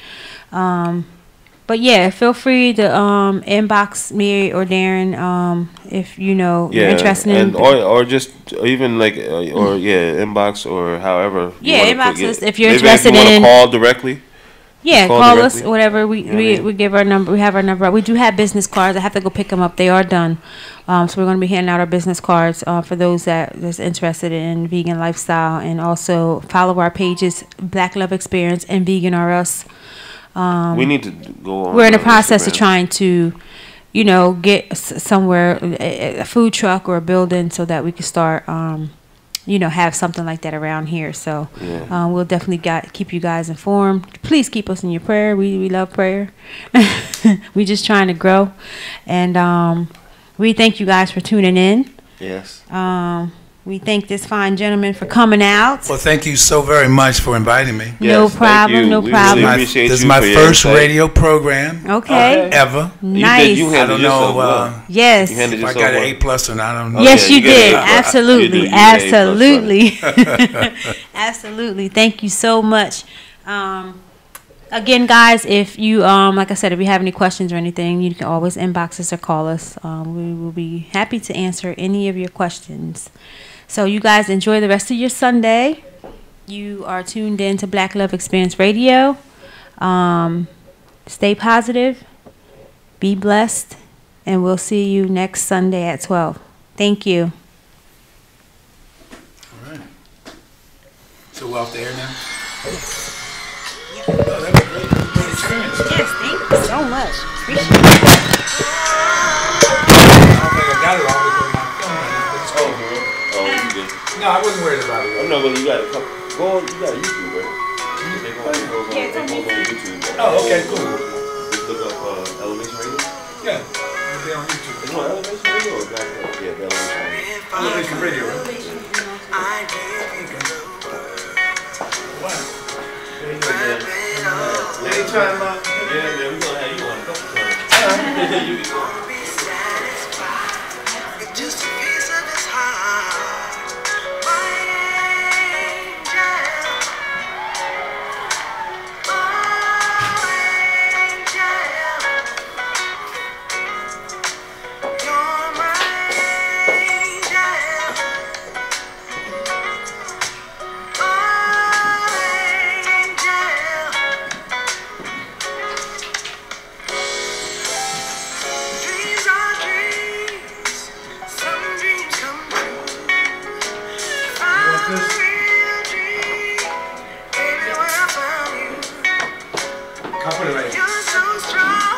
But yeah, feel free to inbox me or Darren if you're interested in or just even like inbox or however. Yeah, inbox us if you're interested in call directly. Yeah, call us, whatever. We give our number. We have our number. We do have business cards. I have to go pick them up. They are done. So we're going to be handing out our business cards for those that's interested in vegan lifestyle, and also follow our pages, Black Love Experience and Vegan R Us. We need to go on. We're in the process of trying to, get somewhere, a food truck or a building, so that we can start, have something like that around here. So we'll definitely keep you guys informed. Please keep us in your prayer. We love prayer. We're just trying to grow. And we thank you guys for tuning in. Yes. We thank this fine gentleman for coming out. Well, thank you so very much for inviting me. No problem, no problem. Really this is my first radio program. Okay. Ever. Nice. I don't know. Yes. If I got an A+ or not, I don't know. Yes, you did. Absolutely. Absolutely. Absolutely. Thank you so much. Again, guys, if you, like I said, if you have any questions or anything, you can always inbox us or call us. We will be happy to answer any of your questions. So you guys enjoy the rest of your Sunday. You are tuned in to Black Love Experience Radio. Stay positive. Be blessed. And we'll see you next Sunday at 12. Thank you. All right. So we're off the air now? Oh, that was a great experience. Yes, thank you so much. Appreciate it. I don't think I got it all because my phone. Oh, you did. No, I wasn't worried about it. I know, but you got to go on. You got YouTube, right? Yeah, it's on YouTube. Oh, okay, cool. Just look up Elev8tion Radio. Yeah, they're on YouTube. Is it on Elev8tion Radio or Black Love? Yeah, the Elev8tion Radio. What? Anytime, yeah, we're gonna have you on a couple times. You be going. Just a piece of his heart, my angel, you're my angel, dreams are dreams, some dreams come true. I'm a real dream, baby, when I found you. I'll put it right here. You're so strong.